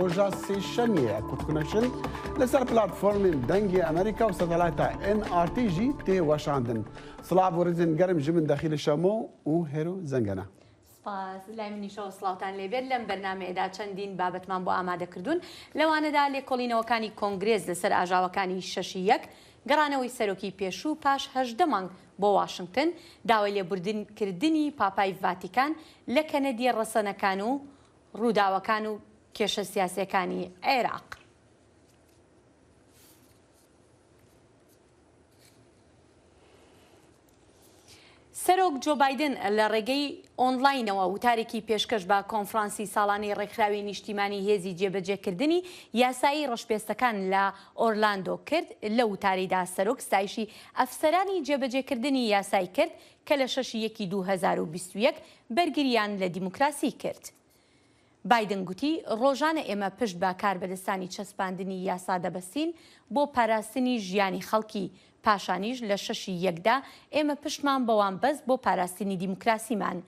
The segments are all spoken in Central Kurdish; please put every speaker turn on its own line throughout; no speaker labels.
ڕۆژە سێشەمیەیە کوتکونەشن لەسەر پلاتفۆرمین دەنگی ئەمریکا و سەتەلایتە NRTژی تێوەشاندن. سڵاو بۆ ڕێزین گەرم ji min دەخیلە شەمۆ و هێرو زەنگەنە.
سپاس لای منیشەوە سڵاوتان لێبێت لەم بەرنامەیەدا چەندین بابەتمان بۆ ئامادەکردوون لەوانەدا لێکۆڵینەوەکانی کۆنگرێز لەسەر ئاژاوەکانی شەشی یەک گەڕانەوەی سەرۆکی پێشوو پاش 18 مانگ بۆ واشنگتن داوای لێبوردنکردنی پاپای ڤاتیکان لە کەنەدیە ڕەسەنەکان و ڕووداوەکان و کێشە سیاسیەکانی عێراق. سەرۆک جۆ بایدن لە ڕێگەی ئۆنلاینەوە وتارێکی پێشکەش بە کۆنفرانسی ساڵانەی ڕێکخراوی نیشتیمانی هێزی جێبەجێکردنی یاسایی ڕەشپێستەکان لە ئۆرلاندۆ کرد. لە وتاریدا سەرۆک ستایشی ئەفسەرانی جێبەجێکردنی یاسایی کرد کە لە 6/1/2021 بەرگریان لە دیموکراسی کرد. بایدن گوتی ڕۆژانە ئێمە پشت بە کاربەدەستانی چەسپاندنی یاسا دەبەستین بۆ پاراستنی ژیانی خەڵکی، پاشانیش لە 6/1دا ئێمە پشتمان بەوان بەست بۆ پاراستنی دیموکراسیمان.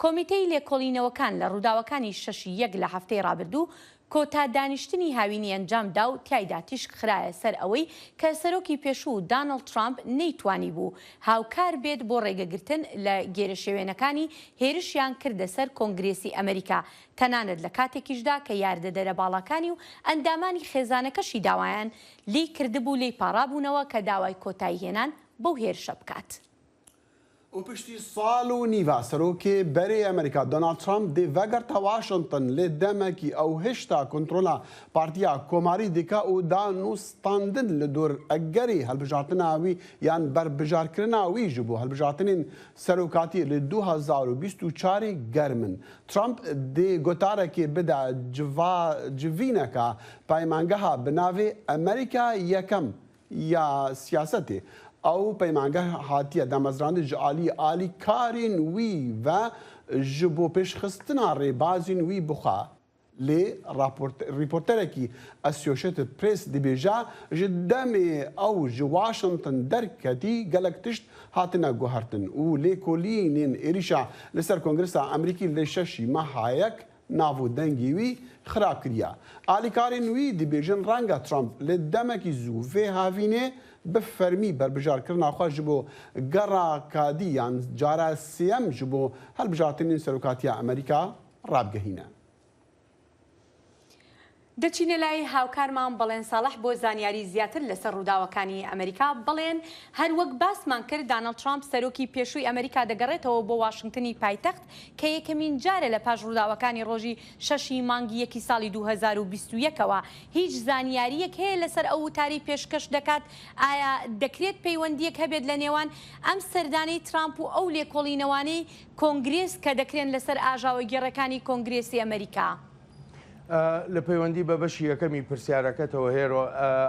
کۆمیتەی لێکۆڵینەوەکان لە ڕووداوەکانی 6/1 لە هەفتەی ڕابردوو کۆتا دانیشتنی هاوینی ئەنجامدا و تایدا تیشک خرایە سەر ئەوەی کە سەرۆکی پێشوو دانەڵد ترامپ نەیتوانی بوو هاوکار بێت بۆ ڕێگەگرتن لە گێرەشێوێنەکانی هێرشیان کردە سەر کۆنگرێسی ئەمریکا، تەنانەت لە کاتێکیشدا کە یاردەدەرە باڵەکانی و ئەندامانی خێزانەکەشی داوایان لی کردبوو لێی پاڕابوونەوە کە داوای کۆتایی هێنان بەو هێرشە بکات.
و پشتی ساڵ و نیڤە سەرۆکێ بەرێ ئەمریکا دۆنالد ترامپ دێ ڤەگەرتە واشنگتن لێ دەمەکی ئەو هێشتا کۆنترۆلا پارتیا کۆماری دیکە و دانوستاندن لە دوور ئەگەری هەڵبژارتناوی یان بەربژارکردناوی ji بۆ هەڵبژارتنین سەرۆکاتی لە 2024 گەرمن. ترامپ دێ گۆتارێکی بدا جڤینەکە پەیمانگەها بناوێ ئەمریکا یەکەم یا سیاسەتێ. ئەو پەیمانگە هاتیە دامەزراندن ji alî alîkarên wî ve ji bo pêşxistina rêbazên wî bixwe. Lê rîporterekî Associated Press dibêje ji demê ew ji Washington derketî gelek tişt hatine guhertin û lêkolînên êrişa li ser Kongresa Emerîkî lê şeşî mehayek nav û dengê wî xira kiriye. Alîkarên wî dibêjin renga Trump lê demekî zû vê havînê bi fermî berbijارkirina xwe ji bo gera kadî yan cara sêyem ji bo helbijartinên serokatiya Emerîka rabgehîne.
دەچینە لای هاوکارمان بەڵێن ساڵح بۆ زانیاری زیاتر لەسەر ڕووداوەکانی ئەمریکا. بڵێن هەروەک باسمان کرد دانەڵد ترامپ سەرۆکی پێشووی ئەمریکا دەگەڕێتەوە بۆ واشنگتنی پایتەخت کە یەکەمین جارە لە پاش ڕووداوەکانی ڕۆژی 6 مانگی 1 ساڵی 2021ەوە هیچ زانیاریەک هەیە لەسەر ئەو وتاری پێشکەش دەکات. ئایا دەکرێت پەیوەندیەک هەبێت لە نێوان ئەم سەردانەی ترامپ و ئەو لێکۆڵینەوانەی کۆنگرێس کە دەکرێن لەسەر ئاژاوە گێڕەکانی کۆنگرێسی ئەمریکا؟
لە پەیوەندی بە بەشی یەکەمی پرسیارەکەتەوە هێرۆ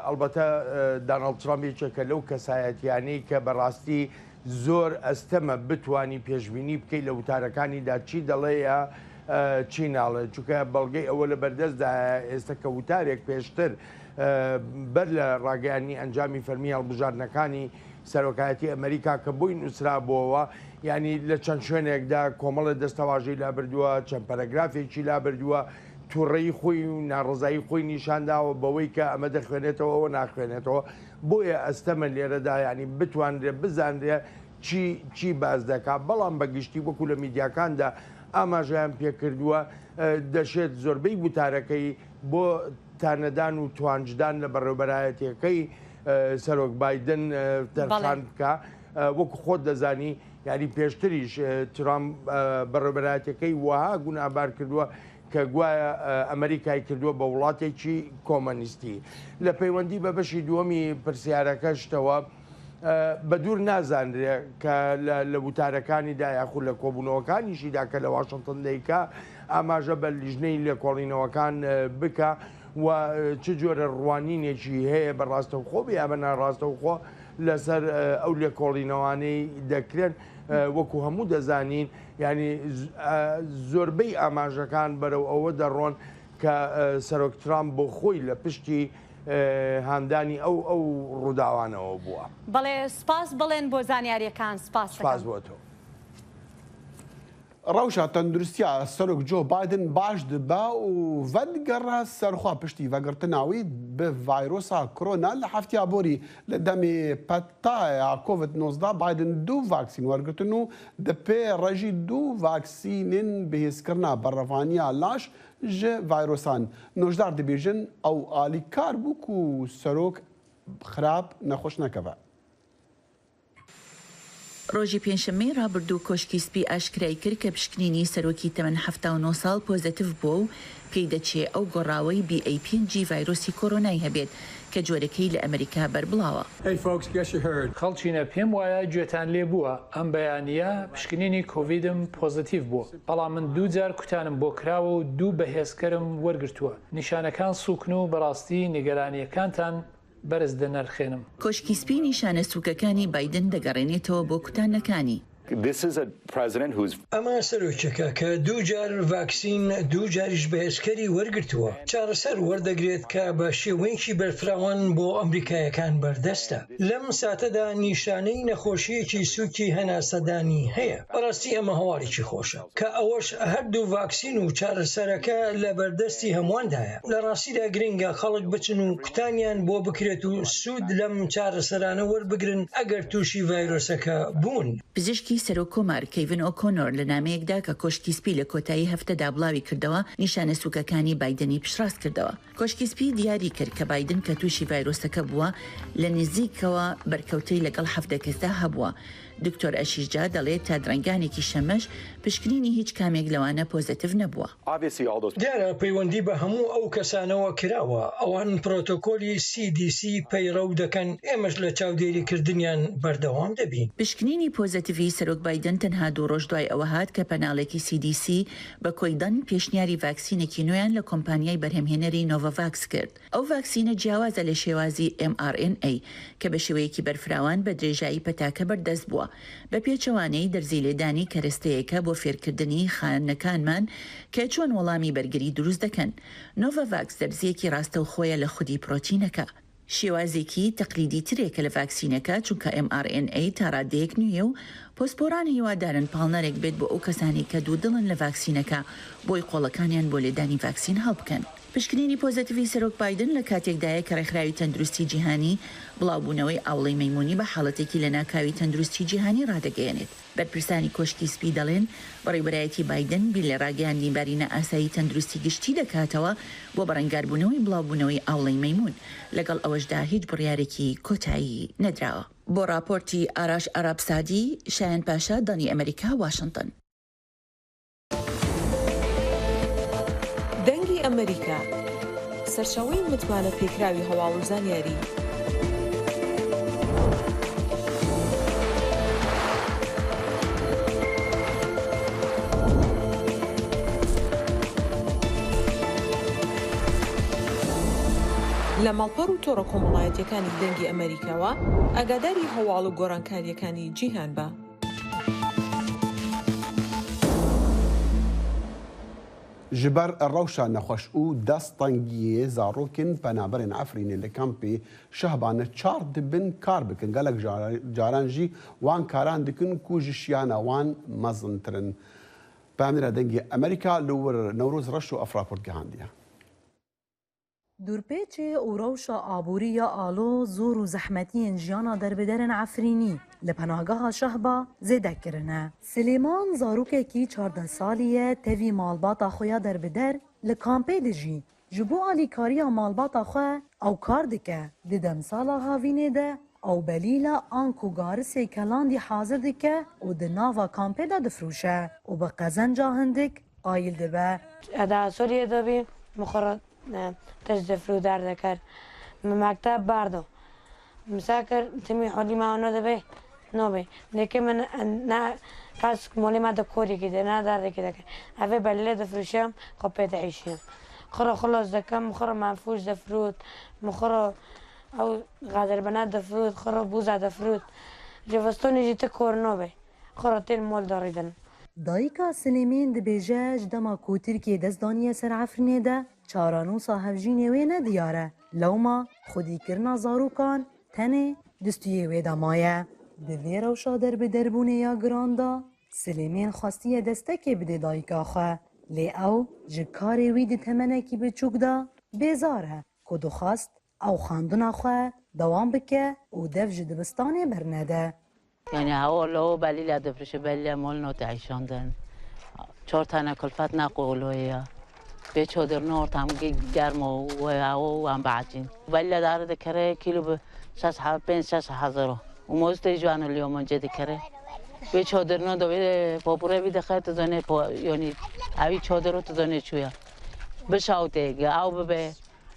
ئەلبەتە دانەڵد ترامپێکێکە لەو کەسایەتیانەی کە بەڕاستی زۆر ئەستەمە بتوانی پێشبینی بکەیت لە وتارەکانیدا چی دەڵێە چی ناڵێ، چونکە بەڵگەی ئەوە لە بەردەستدا ئێستا کە وتارێک پێشتر بەر لە ڕاگەیانی ئەنجامی فەرمی هەڵبژاردنەکانی سەرۆکایەتی ئەمریکا کە بۆی نووسرا بووەوە، ینی لە چەند شوێنێکدا کۆمەڵە دەستەواژەی لابردووە، چەند پەرەگرافێکی لابردووە، تووڕێی خۆی و ناڕزایی خۆی نیشانداوە بەوەی کە ئەمە دەخوێنێتەوە ئەوە ناخوێنێتەوە. بۆیە ئەستەمە لێرەدا ینی بتوانرێ بزانرێ چی باز دەکات. بەڵام بەگشتی وەکو لە میدیاکاندا ئاماژەیان پێکردووە دەشێت زۆربەی وتارەکەی بۆ تانەدان و توانجدان لە بەڕێوەبەرایەتەکەی سەرۆک بایدن دەرخان بکە. وەکو خۆت دەزانی یاری پێشتریش ترامپ بەڕێوەبەرایەتەکەی وەها گونابار کردووە کە گوایە ئەمریکای کردووە بە وڵاتێکی کۆمەنیستی. لە پەیوەندی بە بەشی دووەمی پرسیارەکەشتەوە بە دوور نازانرێ کە لە وتارەکانیدا یاخود لە کۆبوونەوەکانیشیدا کە لە واشنگتن دەیکا ئاماژە بە لیژنەی لێکۆڵینەوەکان بکە و چ جۆرە ڕوانینێکی هەیە بە ڕاستەوخۆ بێ ئەمە ناڕاستەوخۆ لەسەر ئەو لێکۆڵینەوانەی دەکرێن. وەکو هەموو دەزانین ینی زۆربەی ئاماژەکان بەرەو ئەوە دەڕۆن کە سەرۆک ترامپ بۆ خۆی لە پشتی هاندانی ئەو ڕووداوانەوە بووە.
بەڵێ سپاس بڵێن بۆ زانیاریەکان. سپاس
بۆ تۆ.
روشا تندرستیا سرک جو بایدن باش دبا و ودگرها سرخوا پشتی وگرتناوی به ویروسا کرونا لحفتیا بوری لدمی پتا کووید 19 بایدن دو واکسین ورگرتنو دپی رجی دو واکسینین بهیس کرنا برفانیا لاش ج ویروسان نوشدار دبیجن او آلی کار بوکو سرک خراب نخوش نکوه.
ڕۆژی پێنجشەممەی ڕابردوو کۆشکی سپی ئاشکرای کرد کە پشکنینی سەرۆکی تەمەن 79 ساڵ پۆزتیڤ بووە و پێی دەچێت ئەو گۆڕاوەی BA5 ڤایرۆسی کۆرۆنای هەبێت کە جۆرەکەی لە ئەمریکا بەربڵاوە.
خەڵچینە پێم وایە گوێتان لێ بووە ئەم بەیانیە پشکنینی کۆڤیدم پۆزتیڤ بووە بەڵام من دوو جار کوتانم بۆ کراوە و دوو بەهێزکەرم وەرگرتووە نیشانەکان سوکن و بەڕاستی نیگەرانیەکانتان بەرز دەنرخێنم.
کۆشکی سپی نیشانە سووکەکانی بایدن دەگەڕێنێتەوە بۆ کوتانەکانی.
ئەمە سەرۆکیەکە کە دوو جار ڤاکسین دوو جاریش بەهێزکەری وەرگرتووە چارەسەر وەردەگرێت کە بە شێوەیەکی بەرفراوان بۆ ئەمریکایەکان بەردەستە لەم ساتەدا نیشانەی نەخۆشیەکی سووکی هەناسەدانی هەیە بەڕاستی ئەمە هەواڵێکی خۆشە کە ئەوەش هەردوو ڤاکسین و چارەسەرەکە لە بەردەستی هەمواندایە لە ڕاستیدا گرنگە خەڵک بچن و کوتانیان بۆ بکرێت و سوود لەم چارەسەرانە وەربگرن ئەگەر تووشی ڤایرۆسەکە بوون.
پزیشکی سەرۆک کۆمار کەیڤن ئۆکۆنۆر لە نامەیەکدا کە کۆشکی سپی لە کۆتایی هەفتەدا بڵاوی کردەوە نیشانە سووکەکانی بایدنی پشتڕاست کردەوە. کۆشکی سپی دیاری کرد کە بایدن کە تووشی ڤایرۆسەکە بووە لە نزیکەوە بەرکەوتەی لەگەڵ 7 کەسدا هەبووە. دکتۆر ئەشیرجا دەڵێت تا درەنگانێکی شەمەش پشکنینی هیچ کامێک لەوانە پۆزتیڤ نەبووە.
دیارە پەیوەندی بە هەموو ئەو کەسانەوە کراوە ئەوان پرۆتۆکۆلی CDC پەیڕەو دەکەن ئێمەش لە چاودێریکردنیان بەردەوام دەبین.
پشکنینی پۆزتیڤی سەرۆک بایدن تەنها 2 ڕۆژ دوای ئەوە هات کە پەناڵێکی CDC بە کۆیدن پێشنیاری ڤاکسینێکی نوێیان لە کۆمپانیای بەرهەمهێنەری نۆڤاڤاکس کرد. ئەو ڤاکسینە جیاوازە لە شێوازی mRNA کە بە شێوەیەکی بەرفراوان بە درێژایی پەتاکە بەردەست بووە. بە پێچەوانەی دەرزی لێدانی کەرەستەیەکە بۆ فێرکردنی خانەکانمان کە چۆن وەڵامی بەرگری دروست دەکەن. نۆڤاڤاکس دەرزیەکی ڕاستە و خۆیە لە خودی پرۆتینەکە. شێوازێکی تەقلیدی ترێکە لە ڤاکسینەکە چونکە mRNA تا ڕادەیەک نوێ و پۆسپۆران هیوادارن پاڵنەرێک بێت بۆ ئەو کەسانی کە دوو دڵن لە ڤاکسینەکە بۆی قۆڵەکانیان بۆ لێدانی ڤاکسین هەڵبکەن. پشکنینی پۆزتیڤی سەرۆک بایدن لە کاتێکدایە کە ڕێکخراوی تەندروستی جیهانی بڵاوبوونەوەی ئاوڵەی مەیمونی بە حاڵەتێکی لە ناکاوی تەندروستی جیهانی ڕادەگەیەنێت. بەرپرسانی کۆشکی سپی دەڵێن بەڕێوەبەرایەتی بایدن بیر لە ڕاگەیاندنی بارینە ئاسایی تەندروستی گشتی دەکاتەوە بۆ بەڕەنگاربوونەوەی بڵاوبوونەوەی ئاوڵەی مەیمون لەگەڵ ئەوەشدا هیچ بڕیارێکی کۆتایی نەدراوە. بۆ راپۆرتی ئاراش ئارابسادی شایان پاشا دانی ئەمریکا واشنگتن.
دەنگی ئەمریکا سەرچاوەی متمانە پێکراوی هەواڵ و زانیاری لە ماڵپەڕ و تۆڕە کۆمەڵایەتیەکانی دەنگی ئەمریکاوە ئاگاداری هەواڵ و گۆڕانکاریەکانی جیهان بە.
جبر الروشة نخوش او دستانگی زاروکن پنابرن عفرین لکامپی شهبانه چار دبن کار بکن گلک جارانجی وان کاران دکن کوجشیانا وان مزنترن پامنرا دنگی امریکا لور نوروز رشو افراپورت گهاندیه.
دورپێچێ و ڕەوشە ئابووریە ئالۆ زۆر و زەحمەتیên ژیانە دەربدەرن عفرینی لە پەناگەها شەهبا زێدەکردنە. سلێمان زارۆکێکی 14 ساڵیە تەوی ماڵباتا خۆیان دەربدەر لە کامپێ دژی ji bo alîkariya malbata xwe ew kar dike di demsala havînê de ew belîla an ku garisê kelandî hazir dike û di nava kampê de difrûşe û bi qezenca hindik qayîl dibe.
Eda Sûriyê bî mixwe تج دفرو در دکر مکتب بردو مسافر تمی حالی ما آنو دبی نبی نیکی من نه کاس مولی ما دکوری کده نه در دکه اوه بله دفروشم خب عیشیم خورا خلاص دکم خورا منفوش دفرود خورا او قدر بنا دفرود خورا بوزه دفرود جوستونی جیت کور نبی خورا تیل مول داریدن.
دایکا سلیمین دبیجه جدما کو ترکیه دزدانیه سر عفرینه ده چارانوسا هفجینه وی ندیاره لوما خودی کرنا زاروکان تنه دستویه وی دمایه دوی روشا در به دربونه یا گراندا سلێمێن خواستیە دەستەکێ بدێ دایکا خwe lê ew ji karê wî di temenekî biçûk da bêzar e ku dixwast ew xandina xwe dewam bike û dev ji dibistanê bernede.
Yani hava lo baliyle deprişe belli mol not ayşandan. 4 tane kulfat naquluya. به چادرنا هم گرم و هوا هم بعدین ولی داره دکره کیلو به 6,000 و موزت جوان اليوم منجد کره به چادرنا دوی پاپوره بی دخل تزنه یعنی اوی چادر رو تزنه چویا به شاوته او به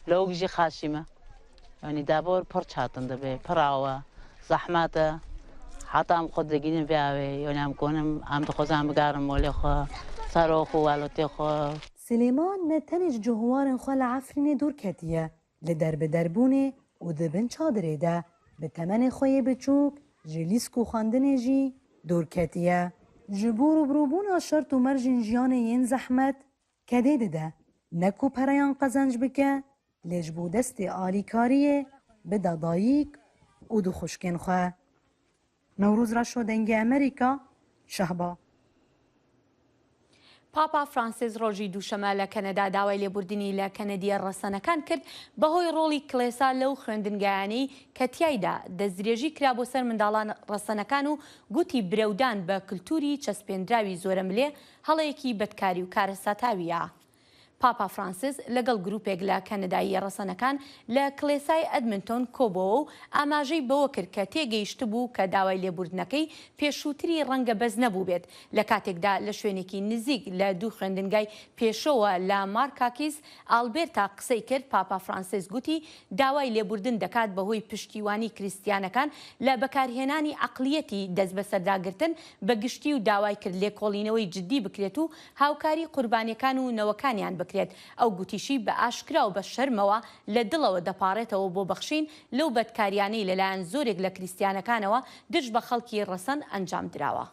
لوگجی خاشیمه یعنی دبار پر چاتنده به پر آوا زحمت حتی هم خود دگینم بیاوی یعنی هم کنم هم دخوزم بگرم مولی خواه سراخ و ولوتی خواه
سلێمان ne tenê ji cihwarên xwe li Efrînê dûr ketiye li derbederbûnê û dibin çadırê de bi temenê xwe yê biçûk ji lîsk û xwendinê jî dûr ketiye. Ji bo rûbirûbûna şert û merjên jiyanê yên zehmet kedê dide ne ku pereyan qezenc bike lê ji bo destê alîkariyê bide dayîk û du xuşkên xwe. Newrûz Reşo dengê Amerîka Şehba.
پاپا فرانسیس ڕۆژی دووشەمە لە کەنەدا داوای لێبوردنی لە کەنەدیە ڕەسەنەکان کرد بەهۆی ڕۆڵی کلێسا لەو خوێندنگایانەی کە تیایدا دەستدرێژی کرا بۆ سەر منداڵان ڕەسەنەکان و گوتی برەودان بە کللتوری چەسپێنراوی زۆرە ملێ هەڵەیەکی بەدکاری و کارە ساتاویە. پاپا فرانسیس لەگەڵ گروپێک لە کەنەدایی ڕەسەنەکان لە کلێسای ئەدمنتۆن کۆبەوە و ئاماژەی بەوە کرد کە تێگەیشت بوو کە داوای لێبوردنەکەی پێشووتری ڕەنگە بەز نەبوو بێت لە کاتێکدا لە شوێنێکی نزیک لە دوو خوێندنگای پێشەوە لە مارکاکیس ئالبێرتا قسەی کرد. پاپا فرانسیس گوتی داوای لێبوردن دەکات بەهۆی پشتیوانی کریستیانەکان لە بەکارهێنانی عەقلیەتی دەست بەسەرداگرتن بە گشتی و داوای کرد لێکۆڵینەوەی جددی بکرێت و هاوکاری قوربانیەکان و نەوەکانیان بکرێت. ئەو گوتیشی بە ئاشکرا و بە شەرمەوە لە دڵەوە دەپارێتەوە بۆ بەخشین لەو بەدکاریانەی لەلایەن زۆرێک لە کریستیانەکانەوە دژ بە خەڵکی ڕەسەن ئەنجام دراوە.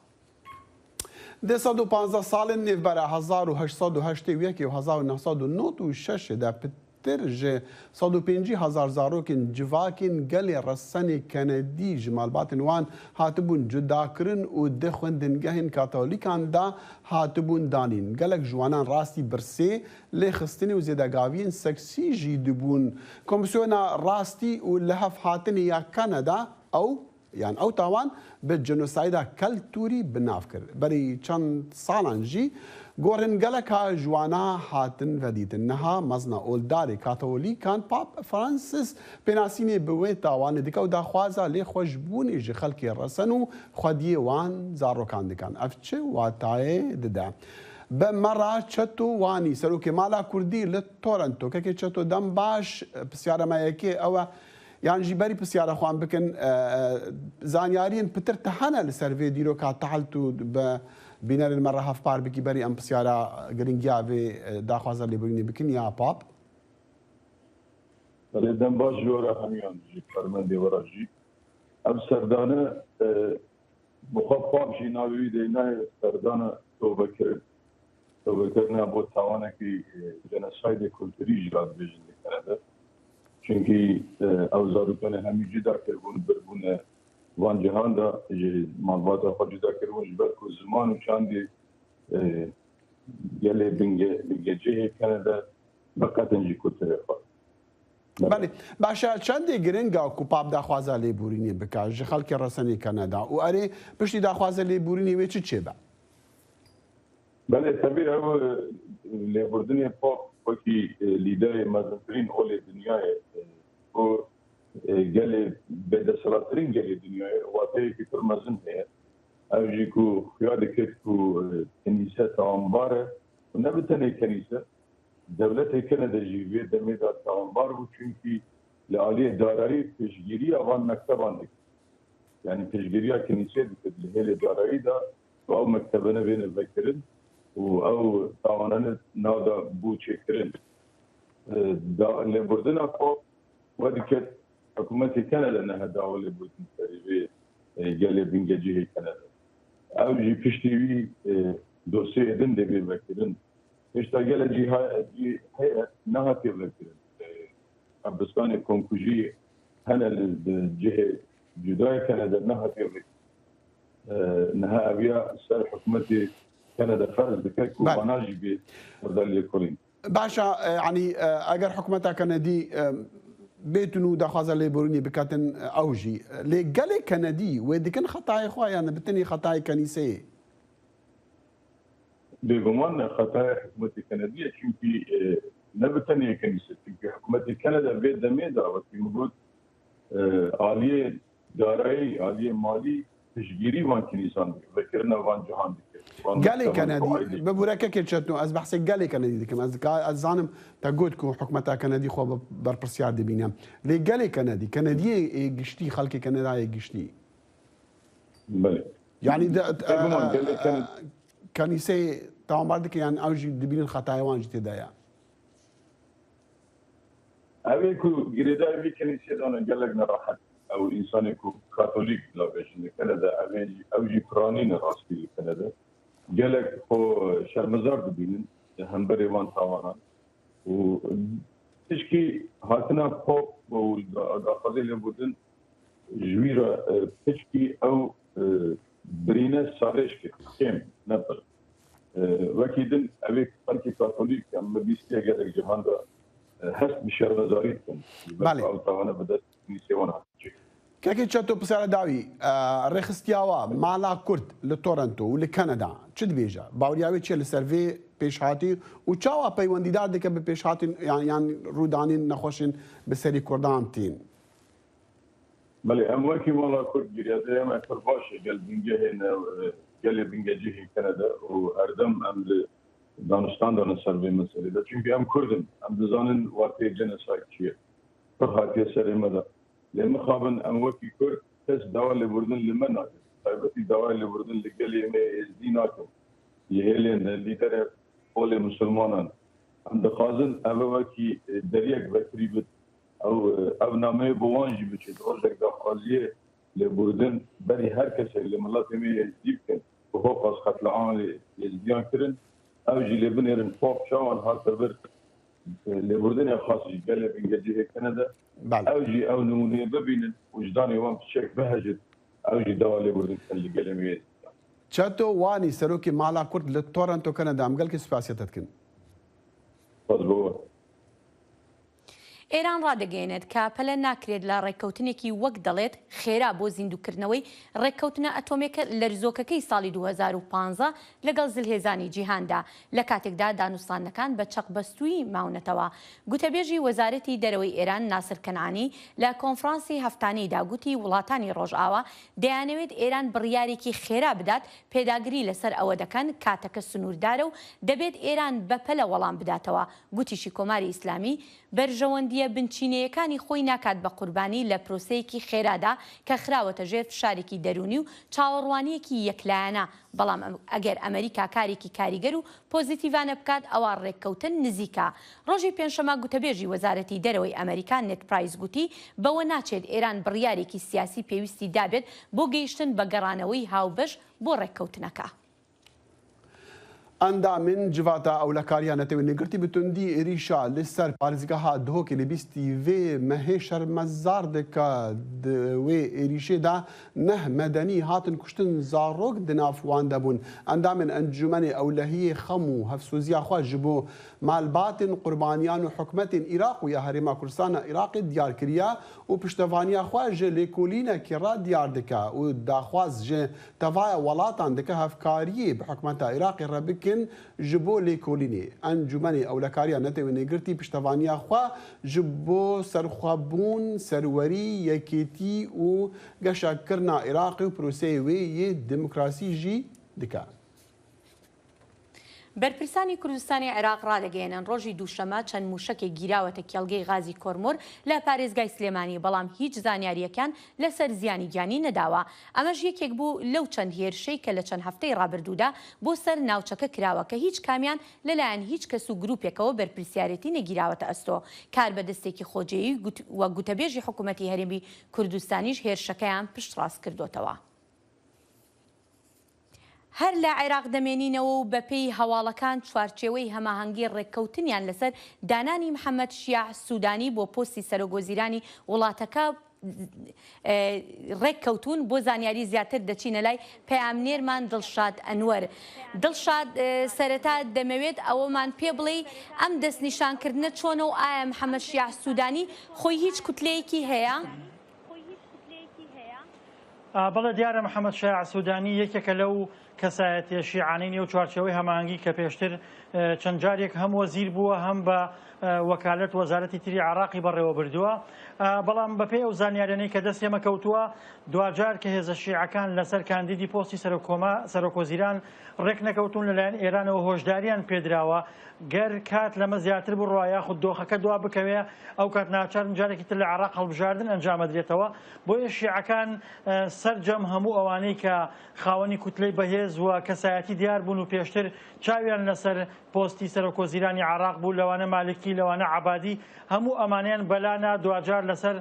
215 ساڵên nêvbera 1881 û 1996 de pitir ji 150,000 zarokên civakên gelê resenê Kenedî ji malbatên wan hatibûn cudakirin û di xwendingehên katolîkan da hatibûn danîn. Gelek ji wanan rastî birsê lêxistinê û zêdegaviyên seksî jî dibûn. Komisyona rastî û lihev hatinê ya Kanada ew yan ew tawan bi jenosayda keltûrî binav kir. Berî çend salan jî gorên geleka ji wana hatin vedîtin. Niha mezna oldarê katolîkan Pap Francis pênasînê bi wê tawanê dike û daxwaza lêxweşbûnê ji xelkê resen û xwediyê wan zarokan dikan. Ev çi watayê dide. Bi mera çeto wanî serokê mala Kurdî li Toronto kekê çeto dem baş pisyara me yekê ew e yan jî berî pisyara xwan bikin zanyariyên pitir te hene li ser vê dîroka tehelt û bi bînerên me re hevpar bikî berî em pisyara giringiya vê daxwaza lêbirînê bikin ya Pap?
Belê dem baş ji were hemiyan jî fermendê were jî ev serdane bi xwe Pap jî navê wî de nayê serdana tövbekirin. Tövbekirina bo tawanekî jenosaydê kulturî jî radibêjin li Kanada. Çünkü ev zarokanê hemî cida kiribûn birbûne van cihan da ji malbata xwe cida kiribûn ji ber ku ziman û çandê gelê bingecihê Kanada beqetin jî kulturê xwe.
Belê başa çendê giringa ku Pap daxwaza lêbûrînê bike ji xelkê resenê Kanada û erê piştî daxwaza lêbûrînê wê çi çêbe?
Belê tevî ev lêburdinê Pap wekî lîderê mezintirîn olê dinyayê û gelê bêdesthilattirîn gelê dinyayê wateyekî pir mezin heye. Ev jî ku xuya dikir ku kenîse tawanbar e û ne bi tenê kenîse devletê Kanada jî vê demê da tawanbar bû çünkü li aliyê dararî pêşgiriya van mekteban dikir. Yani pêşgiriya kenîsê dikir li hêlê dararî da ew mektebine vêne vekirin û ew tawananê nav da bû çêkirin. Lêburdina Pap we dikir hikûmetê Kanada nehe dawa lêburdin serî vê gelê bingecihê Kanada. Ew jî piştî wî dosyeyê din dê vekirin. Hêşta gelek jî heye nehatiye vekirin. Ebistanê Komkû jî hene li cihê cudayê Kanada nehatiye vekirin. نها أبيا سر حكومتي كندا فرز بكك وبناجي بردالي كولين
باشا يعني اگر حکومت کندی بيتنو دخوازه ليبورني بكاتن اوجي لقال كندي ودكن خطاي خويا انا بتني خطاي كنيسه
بگمان خطای حکومت کندیه چونکی نبتنی کنیسه چونکی حکومت کانادا به دمی دا وقتی موجود عالیه دارایی عالیه مالی تشجیری وان کنیسان ذکرنا وان جهان
قالي كندي ببوركك كيتشتنو از بحث قالي كندي ديكم از زانم تقولكم حكومتها كندي خو بربرسيار دي بينام لي قالي كندي قشتي خلقي كندا قشتي
بله
يعني كنيسه تمام بعدك يعني اوجي دبين الخطايا وان جتي دايا
أبيكو جريدا في كنيسة دون جلنا راحت أو إنسان يكون كاثوليك لا بيجي كندا أوجي قرانين راسي كندا جلك هو شرمزار دبين هم بريوان تاوانا و تشكي هاتنا بوب والداخلي لبودن جويرة تشكي أو برينا ساريش كم نبر وكيدن أبيك فرق كاثوليك أما بيستيا جلك جهان هست بشرمزاريتكم
بله
تاوانا بدأت نسيوانا
كاكي تشاتو بسالة داوي رخستياوا مالا كورت لتورنتو ولكندا تشد بيجا باورياوي تشي لسيرفي بيش هاتي وتشاوا بيونديدار ديك بيش هاتي يعني رودانين نخوشين بسري كردان تين
بله امواكي مالا كورت جريادة ما كرباشي قال بنجي هنا قال بنجي جيه كندا واردم ام دانشتان دان سيرفي مسألة ده çünkü ام كردن ام دزانن واقعي جنسايد شيء فهاتي سري مدى لما خابن اموكي كرد تس دواء اللي بردن لما ناكل طيبتي دواء اللي بردن اللي قال لي ما ازدي ناكل يهلين اللي ترى قول مسلمان عند خازن اموكي دريك بكريبت او نامه بوانجي بچه روزك دا خازيه اللي بردن بري هر كسر اللي ملات ما يزديب كن وهو قاس خطل عام يزديان كرن او جي اللي بنيرن فوق شاوان هات بر اللي بردن يا خاصي قال لي بنجي كندا اوجي او نمونيه ببين وجداني وام تشيك بهجت اوجي دواء اللي بردن اللي قال
تشاتو واني سروكي مالا كورت لتورنتو كندا ام قال كي سباسيتتكن
مظبوط
ئێران ڕادەگەێنێت کە پەلە ناکرێت لە ڕێککەوتنێکی وەک دەڵێت خێرا بۆ زیندووکردنەوەی ڕێککەوتنە ئەتۆمێکە لەرزۆکەکەی ساڵی 2015 لەگەڵ زلهێزانی جیهاندا لە کاتێکدا دانوستانەکان بە چەقبەستووی ماونەتەوە. گوتەبێژی وەزارەتی دەرەوەی ئێران ناسر کەنعانی لە کۆنفرانسی هەفتانەیدا گوتی وڵاتانی ڕۆژئاوا دەیانەوێت ئێران بڕیارێکی خێرا بدات پێداگری لەسەر ئەوە دەکەن کاتەکە سنووردارە و دەبێت ئێران بەپەلە وەڵام بداتەوە. گوتیشی کۆماری ئیسلامی بەرژەوەندی بنچینەیەکانی خۆی ناکات بە قوربانی لە پرۆسەیەکی خێرادا کە خراوەتە ژێر فشارێکی دەرونی و چاوەڕوانیەکی یەکلایەنە، بەڵام ئەگەر ئەمریکا کارێکی کاریگەر و پۆزیتیڤانە بکات ئەوە ڕێککەوتن نزیکە. ڕۆژی پێنجشەمە گوتەبێژی وەزارەتی دەرەوەی ئەمریکا نێت پرایس گوتی بەوە ناچێت ئێران بڕیارێکی سیاسی پێویستی دابێت بۆ گەیشتن بە گەڕانەوەی هاوبەش بۆ ڕێککەوتنەکە.
اندا من جواتا او لکاریانه تو نگرتی بتوندی ریشا لسر پارزگاه دهوکی لبیستی و مهشر مزار دکا و ریشه دا نه مدنی هاتن کشتن زاروک دنافوان دبون اندا من انجمن اولهی خمو هفسوزیا خوا جبو مالبات قربانیان و حکمت عراق و یا هرما کردستان عراق دیار کریا و پشتوانیا خوا جلیکولینا کرا دیار دکا و داخواز ج توای ولاتان دکا هفکاری بحکمت عراق ربک جبو لیکولینی انجمنی اولکاریا نتوی نگرتی پشتوانیا خوا جبو سرخوابون سروری یکیتی و گشاکرنا عراقی و پروسه وی دموکراسی جی دکا.
بەرپرسانی کوردستانی عێراق ڕادەگەێنن ڕۆژی دووشەمە چەند موشەکێک گیراوەتە کێڵگەی غازی کۆرمۆر لە پارێزگای سلێمانی، بەڵام هیچ زانیاریەکان لەسەر زیانی گیانی نەداوە. ئەمەش یەکێک بوو لەو چەند هێرشەی کە لە چەند هەفتەی ڕابردوودا بۆ سەر ناوچەکە کراوە کە هیچ کامیان لەلایەن هیچ کەس و گروپێکەوە بەرپرسیارەتی نەگیراوەتە ئەستۆ. کار بە دەستێکی خۆجێیی وە گوتەبێژی حکوومەتی هەرێمی کوردستانیش هێرشەکەیان پشتڕاست کردوتەوە. هەر لە عێراق دەمێنینەوە و بەپێی هەواڵەکان چوارچێوەی هەماهەنگی ڕێککەوتنیان لەسەر دانانی محەممەد شیاع سوودانی بۆ پۆستی سەرۆگۆزیرانی وڵاتەکە ڕێککەوتون بۆ زانیاری زیاتر دەچینە لای پەیامنێرمان دڵشاد ئەنوەر. دڵشاد سەرەتا دەمەوێت ئەوەمان پێ بڵێ ئەم دەستنیشانکردنە چۆنە و ئایا محەممەد شیاع سوودانی خۆی هیچ کوتلەیەکی هەیە؟
بەڵێ دیارە محەممەد شیاع سوودانی یەکێکە لەو کەسایەتیە شیعانەی نێو چوارچەوەی هەماهەنگی کە پێشتر چەند جارێک هەم وەزیر بووە هەم بە وەکالەت وەزارەتی تری عراقی بەڕێوە بردووە. بەڵام بەپێی ئەو زانیارانەی کە دەست ئێمە کەوتووە دوجار کە هێزە شیعەکان لەسەر کاندیدی پۆستی سەرۆکۆزیران ڕێک نەکەوتون لەلایەن ئێرانەوە هۆشداریان پێدراوە گەر کات لەمە زیاتر بڕوا یاخود دۆخەکە دوا بکەوێ ئەو کات ناچار جارێکی تر لە عراق هەڵبژاردن ئەنجامەدرێتەوە. بۆیە شیعەکان سەرجەم هەموو ئەوانەی کە خاوەنی کوتلەی بەهێز و کەسایەتی دیار بوون و پێشتر چاویان لەسەر پۆستی سەرۆکۆزیرانی عراق بوو، لەوانە مالکی لەوانە عەبادی، هەموو ئەمانیان بەلانا دوجار لەسەر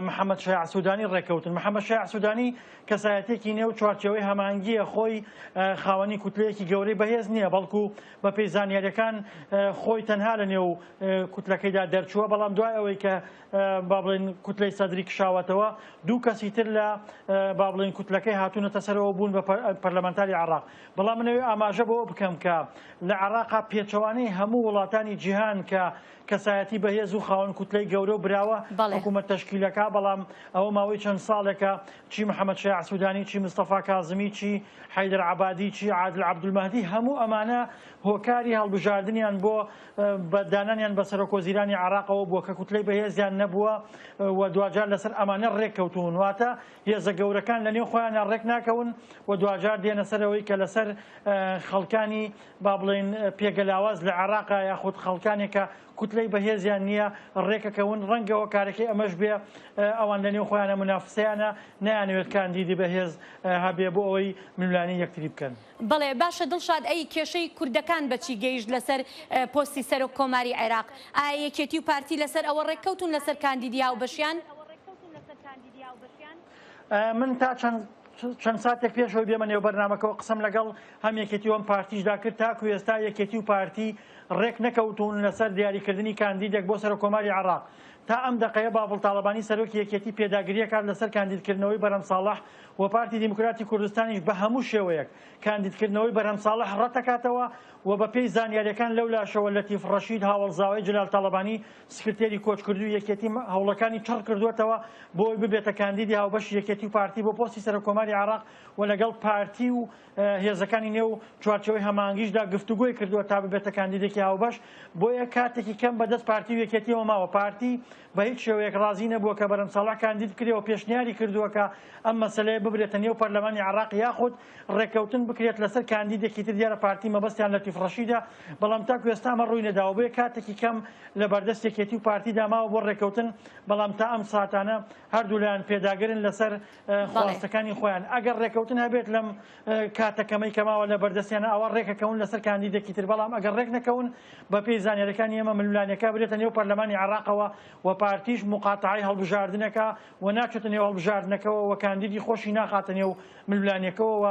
محەممەد شیاع سوودانی ڕێکەوتن. محەممەد شیاع سوودانی کەسایەتێکی نێو چوارچەوەی هەمانگیە، خۆی خاوەنی کوتلەیەکی گەورەی بەهێز نییە، بەڵکو بە پێی زانیاریەکان خۆی تەنها لە نێو کوتلەکەیدا دەرچووە. بەڵام دوای ئەوەی کە با بڵێن کوتلەی سەدری کشاوەتەوە دوو کەسی تر لە با بڵێن کوتلەکەی هاتوونەتە سەرەوە بوون بە پەرلەمانتاری عراق. بەڵام منەوێ ئاماژە بۆ بکەم کە لە عراقا پێچەوانەی هەموو وڵاتانی جیهان کە کەسایەتی بەهێز و خاوەن کوتلەی گەورە و براوە حکوومەت تەشکیلەکە، بەڵام ئەوە ماوەی چەند ساڵێکە چی محەممەد شیاع سوودانی، چی مستەفا کاظمی، چی حەیدەر عەبادی، چی عادل عەبدولمەهدی، هەموو ئەمانە هۆکاری هەڵبژاردنیان بۆ بەدانانیان بە سەرۆکۆزیرانی عراقەوە بووە کە کوتلەی بەهێزیان نەبووە و دوجار لەسەر ئەمانە ڕێککەوتون. واتە هێزە گەورەکان لە نێو خۆیانیان ڕێک ناکەون و دوجار دێنە سەرەوەی کە لەسەر خەڵکانی با بڵێن پێگەلاواز لە عراقا یاخود خەڵکانێکە کوتلەی بەهێزیان نییە ڕێکەکەون. ڕەنگەوە کارەکەی ئەمەش بێ ئەوان لە نێو خۆیانە منافسەیانە نەیانەوێت کاندیدی بەهێز هەبێ بۆ ئەوەی ملوانی یەکتری بکەن.
بەڵێ باشە دڵشاد، ئەی کێشەی کوردەکان بەچی گەیشت لەسەر پۆستی سەرۆک کۆماری عێراق؟ ئایا یەکێتی و پارتی لەسەر ئەوە ڕێککەوتون لەسەر کاندیدی هاوبەشیان؟
من تا چەند ساتێک پێشەوەی بێمە نێو بەرنامەکەەوە قسەم لەگەڵ هەم یەکێتی وەم پارتیشدا کرد، تاکو ئێستا یەکێتی و پارتی ڕێک نەکەوتون لەسەر دیاریکردنی کاندیدێک بۆ سەرۆکۆماری عراق. تا ئەم دقەیە باڵ تاڵەبانی سەرۆکی یەکێتی پێداگریە کات لەسەر کاندیدکردنەوەی بەرهەم ساڵح و پارتی دیموکراتی کوردستانیش بە هەموو شێوەیەک کاندیدکردنەوەی بەرهەم ساڵح ڕەتەکاتەوە و بە پێی زانیاریەکان لەو لاشەوە لەتیف ڕەشید هاوڵزاوی جلال تاڵەبانی سکرتێری کۆچکردوی یەکێتی هەوڵەکانی چڕ کردوێتەوە بۆی ببێتە کاندیدی هاوبەشی یەکێتی و پارتی بۆ پۆستی سەرۆکۆماری عراق و لەگەڵ پارتی و هێزەکانی نێو چوارچەوەی هەماهەنگیشدا گفتوگۆی کردووە تا ببێتە کاندیدێکی هاوبەش. بۆیە کاتێکی کەم بەدەست پارتی و یەکێتیەوە ماوە، پارتی بە هیچ شێوەیەک ڕازی نەبووە کە بەرهەم ساڵح کاندید بکرێت و پێشنیاری کردووە کە ئەم مەسەلەیە ببرێتە نێو پەرلەمانی عراق یاخود ڕێککەوتن بکرێت لەسەر کاندیدێکی تر. دیارە پارتی مەبەستیان لەتیف ڕەشیدە، بەڵام تاکو ئێستا ئەمە ڕووی نەداوە. بۆیە کاتێکی کەم لە بەردەست یەکێتی و پارتیدا ماوە بۆ ڕێککەوتن، بەڵام تا ئەم ساتانە هەردوو لایەن پێداگرن لەسەر خواستەکانی خۆیان. ئەگەر ڕێککەوتن هەبێت لەم کاتەکەمەی کەماوە لە بەردەستیانە ئەوە ڕێکەکەون لەسەر کاندیدێکی تر، بەڵام ئەگەر ڕێک نەکەون بە پێی زانیاریەکانی ئێمە ملوانەکە برێتە نێو پەرلەمانی عراقەوە و پارتیش مقاتعی هەڵبژاردنەکە و ناچێتە نێو هەڵبژاردنەکەەوە و کاندیدی خۆشی ناخاتە نێو ملوانەکەەوە و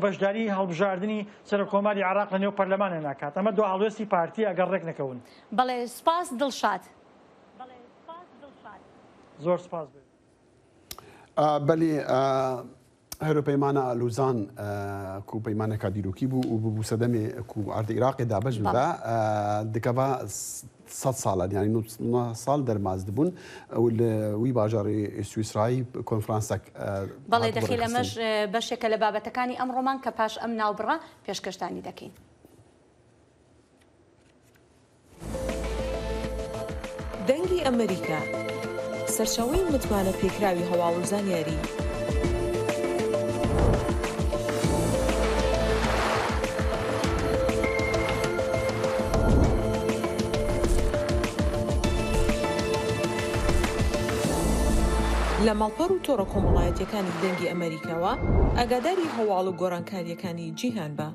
بەشداری هەڵبژاردننی سەرۆکۆماری عراق لە نێو پەرلەمانە ناکات. ئەمە دو هەڵوێستی پارتی ئەگەر ڕێک نەکەون.
بەڵێ سپاس دڵشاد.
زۆر سپاس.
بەڵێ هەروپەیمانە لوزان کو پەیمانێکا دیرۆکی بوو و ببوو سەدەمێ کو ئاردی عێراقی دابەش بدا دکەوا 100 ساڵان یانی 9 ساڵ دەرماز دەبوون وی باژاری سویسرایی کۆنفرانسێک.
بەڵێ دەخیل ئەمەش بەشێکە لە بابەتەکانی ئەمڕۆمان کە پاش ئەم ناوبڕە پێشکەشتانی دەکەین.
دەنگی ئەمریکا سەرچاوەی متمانە پێکراوی هەواڵ و زانیاری. لە ماڵپەڕ و تۆڕە کۆمەڵایەتیەکانی دەنگی ئەمریکاوە ئاگاداری هەواڵ و گۆڕانکاریەکانی جیهان بە.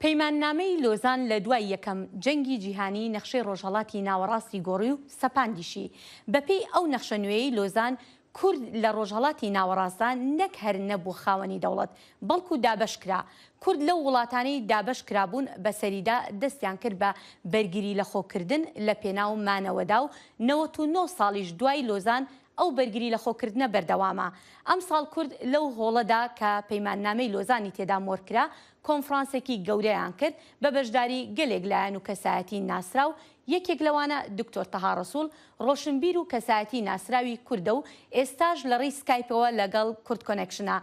پەیماننامەی لۆزان لە دوای یەکەم جەنگی جیهانی نەخشەی ڕۆژهەڵاتی ناوەڕاستی گۆڕی و سەپاندیشی. بەپێی ئەو نەخشە نوێی لۆزان کورد لە ڕۆژهەڵاتی ناوەڕاستان نەک هەر نەبوو خاوەنی دەوڵەت بەڵکو دابەشکرا. کورد لەو وڵاتانی دابەشکرابوون بەسەریدا دەستیان کرد بە بەرگری لە خۆکردن لە پێناو مانەوەدا و 99 ساڵیش دوای لۆزان ئەو بەرگری لە خۆکردنە بەردەوامە. ئەم ساڵ کورد لەو هۆڵەدا کە پەیماننامەی لۆزانی تێدا مۆرکرا کۆنفرانسێکی گەورەیان کرد بە بەشداری گەلێک لایەن و کەسایەتی ناسرا و یەکێک لەوانە دکتۆر تەها ڕەسوول ڕۆشنبیر و کەسایەتی ناسراوی کوردە و ئێستاش لە ڕێی سکایپەوە لەگەڵ کورد کۆنێکشنە.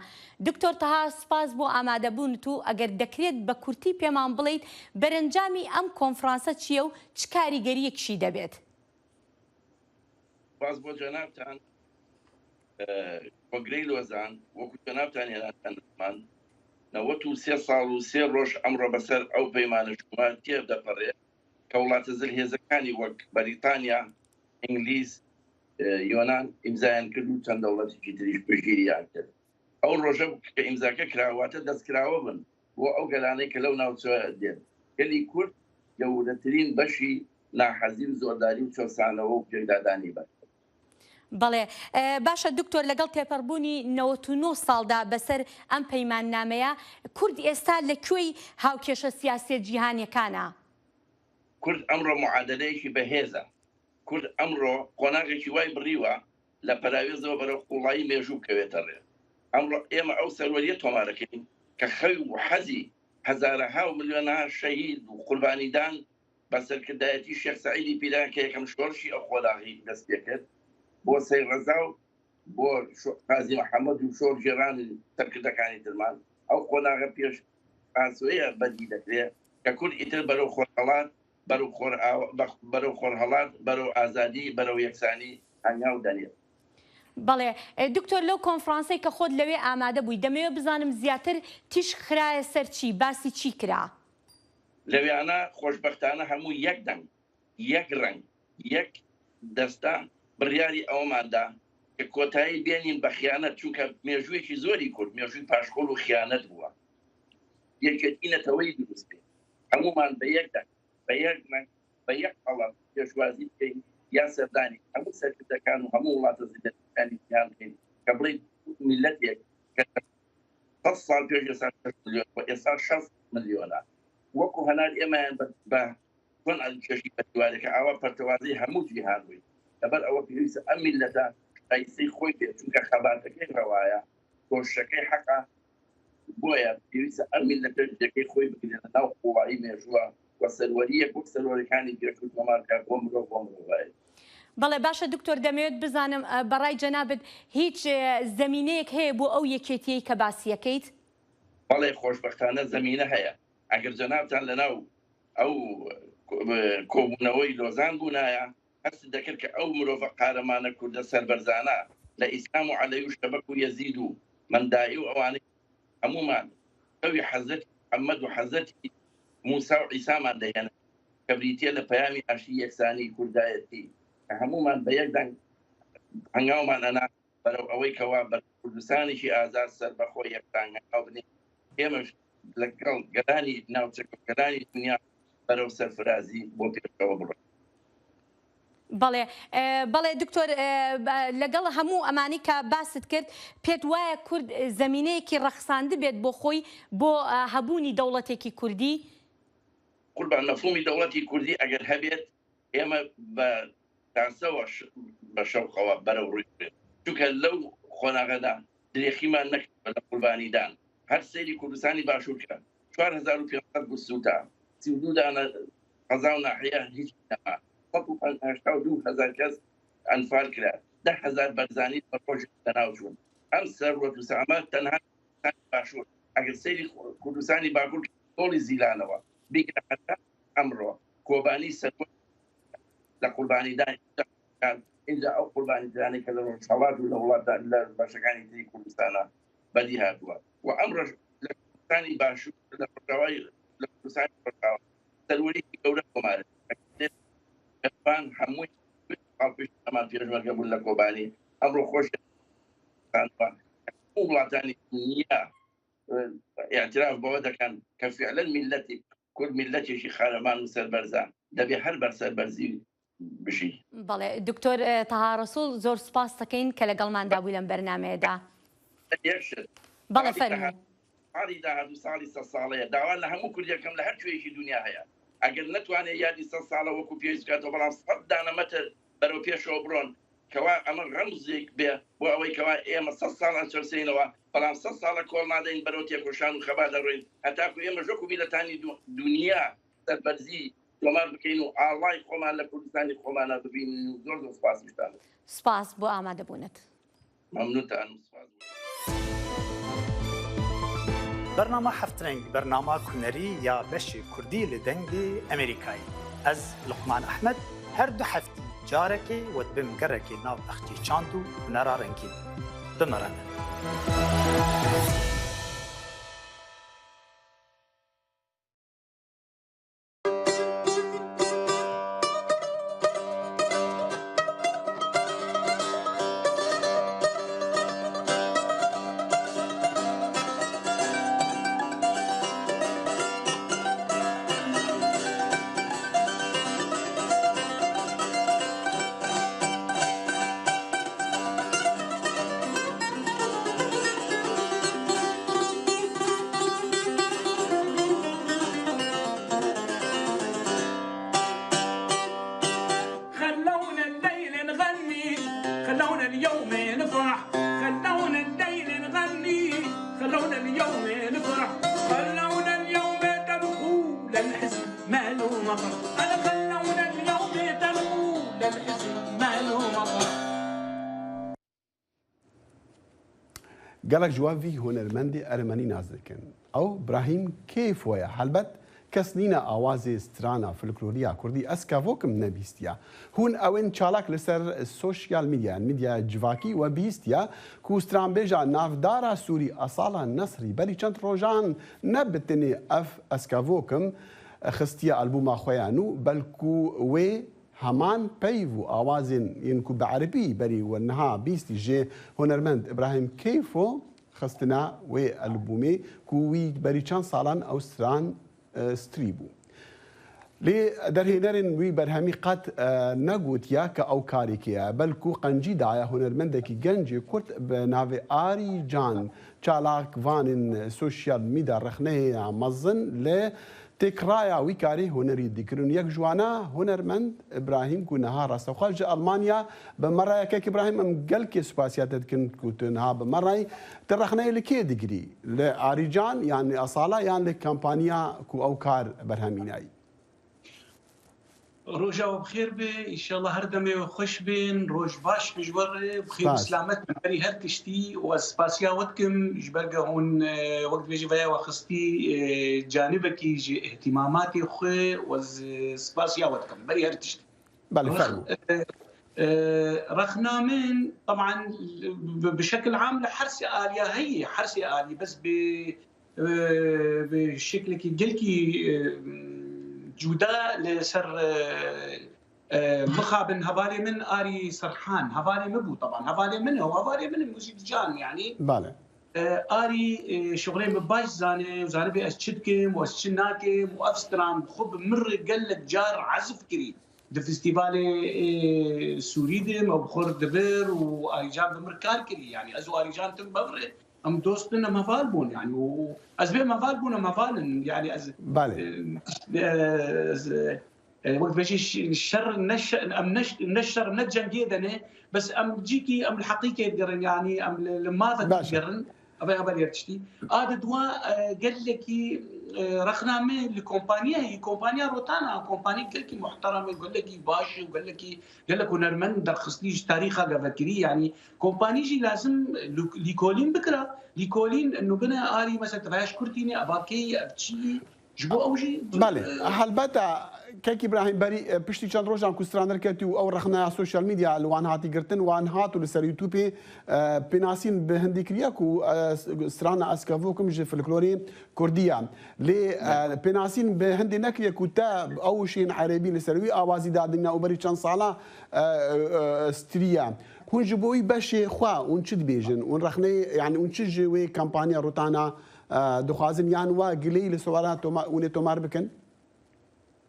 دکتۆر تەها سپاس بۆ ئامادەبوونت و ئەگەر دەکرێت بە کورتی پێمان بڵیت بەرەنجامی ئەم کۆنفرانسە چییە و چ کاریگەریەکشی دەبێت؟
باز بۆ جەنابتان کۆنگرەی لۆزان وەکو جەنابتان هێناتان 93 ساڵ و 3 ڕۆژ ئەمڕۆ بەسەر ئەو پەیمانە شوما تێب دەپەڕێت کە وڵاتە زلهێزەکانی وەک بەریتانیا، ئینگلیز، یۆنان ئیمزایان کرد و چەند دەوڵەتێکی تریش پشگیریان کرد. ئەو ڕۆژە کە ئیمزاکە کراواتە دەستکراوە بن بۆ ئەو گەلانەی کە لەو ناوچەوە دێن. گەلی کورد گەورەترین بەشی ناحەزی و زۆرداری و چۆسانەوە و پێکدادانی بەر.
بەڵێ باشە دکتۆر لەگەڵ تێپەڕبوونی 99 ساڵدا بەسەر ئەم پەیماننامەیە کورد ئێستا لەکوێی هاوکێشە سیاسی جیهانیەکانە؟
کورد ئەمڕۆ معادلەیەکی بەهێزە. کورد ئەمڕۆ قۆناغێکی وای بڕیوە لە پەراوێزەوە بەرەو قوڵایی مێژوو کەوێتە ڕێ. ئەمڕۆ ئێمە ئەو سەروەریە تۆمارەکەین کە خەوی و حەزی هەزارەها و ملیۆنها شەهید و قوربانیدان بە سەرکردایەتی شێخ سەعیدی پیران کە یەکەم شۆڕشی ئەو قۆناغی دەست پێ کرد بۆ سەی ڕەزا و بۆ قازی محەممەد و شۆر جێرانی سەرکردەکانی ترمان ئەو قۆناغە پێش ئاسوەیە بەدی دەکرێت کە کورد ئیتر بەرەو خۆرهەڵات بەرەو خۆرهەڵات بەرەو ئازادی بەرەو یەکسانی هەنگاو دەنێت.
بەڵێ دکتۆر لەو کۆنفرانسەی کە خۆت لەوێ ئامادە بووی دەمەوێت بزانم زیاتر تیش خراە سەرچی باسی چی کرا؟
لەوێانە خۆشبەختانە هەموو یەک دەنگ یەک ڕنگ یەک دەستان بڕیاری ئەوماندا کە کۆتایی بێنین بە خیانەت چونکە مێژوویەکی زۆری کورد مێژووی پاشخۆڵ و خیانەت بووە. یەکێتینەتەوەی دروست بێت هەمومان بە یەک دەنگ بە یەک بە یەک هەڵات پێشوازی بکەین یا سەردانی هەموو سەرکردەکان و هەموو وڵاتە زیدەکانی جیهان بکەین کە بڵێین میلەتێک کە 100 ساڵ پێش ئێستا 6 ملیۆن و ئێستا 60 ملیۆنە وەکو هەنار ئێمەیان بە چۆن ئەلکێشی بەدیوارێکە ئاوا پەرتەوازی هەموو جیهان بووین لەبەر ئەوە پێویستە ئەم میلەتە شایستەی خۆی بێت چونکە خەباتەکەی ڕەوایە کۆشەکەی حەقا بۆیە پێویستە ئەم میلەتە جێگەی خۆی بگرێتە ناو قوڵایی مێژووە و سەروەریەک وەک سەروەریەکانی پێشوو تۆمارکە بۆ مرۆڤ بۆ مرۆڤایەت.
بەڵێ باشە دکتۆر دەمەوێت بزانم بەڕای جەنابەت هیچ زەمینەیەک هەیە بۆ ئەو یەکێتیەی کە باسیەکەیت؟
بەڵێ خۆشبەختانە زەمینە هەیە ئەگەر جەنابتان لەناو ئەو کۆبوونەوەی لۆزان بوونایە هەست دەکرد کە ئەو مرۆڤە قارەمانە کوردە سەربەرزانە لە ئیسلام و عەلەی و شەبەک و یەزید و مەندایی و ئەوانەی هەمومان ئەوی حەزەتی محەممەد و حەزەتی موسا و عیسامان دەهێنن کە بریتیە لە پەیامی ئاشتی یەکسانی کوردایەتی کە هەمومان بە یەک دەنگ هەنگاومان ئەنا بەرەو ئەوەی کەوا بە کوردستانێکی ئازاد سەر بەخۆی یەکتان هەنگاو بنین ئێمەش لەگەڵ گەلانی ناوچەکە گەلانی دنیا بەرەو سەرفرازی بۆ پێشەوە بڕۆین.
بەڵێ دکتۆر لەگەڵ هەموو ئەمانی کە باست کرد پێت وایە کورد زەمینەیەکی ڕەخساند بێت بۆ خۆی بۆ هەبوونی دەوڵەتێکی کوردی؟
قوربان مەفهومی دەوڵەتی کوردی ئەگەر هەبێت ئێمە بە تاسەوە بە شەوقەوە بەرەو ڕووی بێت چونکە لەو خۆناغەدا درێخیمان نەکرد لە قوربانیدان هەر سەیری کوردستانی باشوور کرد 4500 بوسوتا 32 دانە قەزا و ناحیە هیچ نەما 182,000 کەس ئەنفال کرا 10,000 بەرزانی بە ڕۆژ تەناو چوون ئەم سەروەت و سەعامەت تەنها باشوور ئەگەر سەیری کوردستانی باکوور تۆڵی زیلانەوە بیکە حتا ئەمڕۆ کۆبانی سەروەت لە قوربانیدان اینجا ئەو قوربانیدانی کە لە ڕۆژهەڵات و لە وڵاتە لە بەشەکانی تری کوردستانە بەدی هاتووە و ئەمڕۆ لە کوردستانی باشوور لە ڕۆژاوای لە کوردستانی ڕۆژاوا سەروەریی گەورە کۆمارە هەمووی ئەمان پێشمەرگە بوون لە کۆبانی ئەمڕۆ خۆش وڵاتانی دنیا اعتراف بەوە دەکەن کە فعلا میلەتی کورد میلەتێکی خارەمان و سەربەرزان دەبێ هەر بەر سەربەرزی بشی.
بەڵێ دکتۆر تەها ڕەسوول زۆر سوپاس دەکەین کە لەگەڵمان دابووی لەم بەرنامەیەدا. بەڵێ فەرموو.
ساڵی داهاتوو ساڵی 100 ساڵەیە داوان لە هەموو کوردیەکەم لە هەر کوێیەکی دنیا هەیە. ئەگەر نتوانێت یادی 100 ساڵە وەکو پێویست بکاتەوە بەڵام 100 دانەمەتر بەرەو پێشەوە بڕۆن کەوا ئەمە ڕەمزێک بێ بۆ ئەوەی کەوا ئێمە 100 ساڵان چەسینەوە بەڵام 100 ساڵە کۆڵ نادەین بەرەو تێکۆشان و خەبا دەڕۆین هەتاکو ئێمە ژۆک و میلەتانی دنیا سەربەرزی تۆمار بکەین و ئاڵای خۆمان لە کوردستانی خۆمانە ببینین و زۆر زۆر سوپاس میشتان.
سوپاس بۆ ئامادەبوونت.
مەمنونتان.
برنامه هفترنگ برنامه کنری یا بشی کردی لدنگی امریکایی از لقمان احمد هر دو هفتی جارکی و دبم گرکی ناو اختی چاندو نرارنگی بمرنه.
قالك جوابي هنرمندي أرمني نازكن أو إبراهيم كيف ويا حلبت كسنينا آوازي سترانا فلكلوريا كردي أسكافوكم نبيستيا هون أوين شالك لسر السوشيال ميديا الميديا جواكي وبيستيا كو ستران بيجا نافدارا سوري أصالة نصري بلي چند روجان نبتني أسكافوكم خستيا ألبوما خويانو بلكو وي همان بيفو آوازين ينكو بعربي بري والنها بيستي جي هنرمند إبراهيم كيفو خستنا وي ألبومي كوي بري چند سالان أو ستران ستريبو لي درهنرن وي برهمي قد نقوت ياك أو كاريكيا بلكو قنجي دايا هنرمندكي جنجي كرت بنافي آري جان چالاك فانن سوشيال ميدا رخنه مزن ل تكرايا ويكاري هنري ديكرون يك جوانا هنرمند ابراهيم كونها راس وخارج المانيا بمره كيك ابراهيم ام قالك سباسيات كنت كنتها بمره ترخنا لكي ديجري لاريجان يعني اصاله يعني لكامبانيا كو اوكار برهميناي
روجا وبخير بي ان شاء الله هردمي وخش بين روج باش مجبر بخير وسلامت من بري هر تشتي وسباسيا ودكم جبرقه هون وقت بيجي فيا وخستي جانبك اهتماماتي خوي وسباسيا ودكم بري هر تشتي
بالي فعلا
رخنامين طبعا بشكل عام لحرسي آلية هي حرسي آلية بس بشكل كي قلكي جودا لسر مخابن هفالي من آري سرحان هفالي مبو طبعا هفالي منه وهفالي من موسيقجان يعني
بالي
آري شغلين بباش زاني وزاني بي أشتكم وأشتناكم وأفسترام خب مر قلت جار عزف كري ده فيستيفالي سوريدم أو بخور دبر وآريجان بمركار كري يعني أزو آريجان تم بفرق ام دوستنا مفالبون يعني وازبي مفالبون مفالن يعني از
بالي
وقت بيجي الشر النشر نجم جيدنا بس ام جيكي ام الحقيقه يقدرن يعني ام لماذا يقدرن ابي يرتشتي هذا دواء قال لك رخنا من الكومبانيا هي كومبانيا روتانا كومباني قال لك محترمه يقول لك باش وقال لك نرمن درخصليش تاريخها قبكري يعني كومباني جي لازم ليكولين بكره ليكولين انه بنا اري مثلا تبعش كرتيني اباكي ابتشي جبو اوجي
بالي هلبتا كيك ابراهيم بري بشتي چند روجان كوستران ركتي او رخنا سوشيال ميديا الوان هاتي قرتن وان هاتو لسر يوتيوب بناسين بهندي كرياكو سترانا اسكافوكم جي فلكلوري كرديا لي بناسين بهندي نكريا كتاب او شيء عربي لسروي اوازي دادنا او بري چند سالا ستريا كون جبوي باشي خوا ونشد بيجن ونرخني يعني ونشجي وي كامبانيا روتانا دخازن يان وا قليل سوالات وني تومار بكن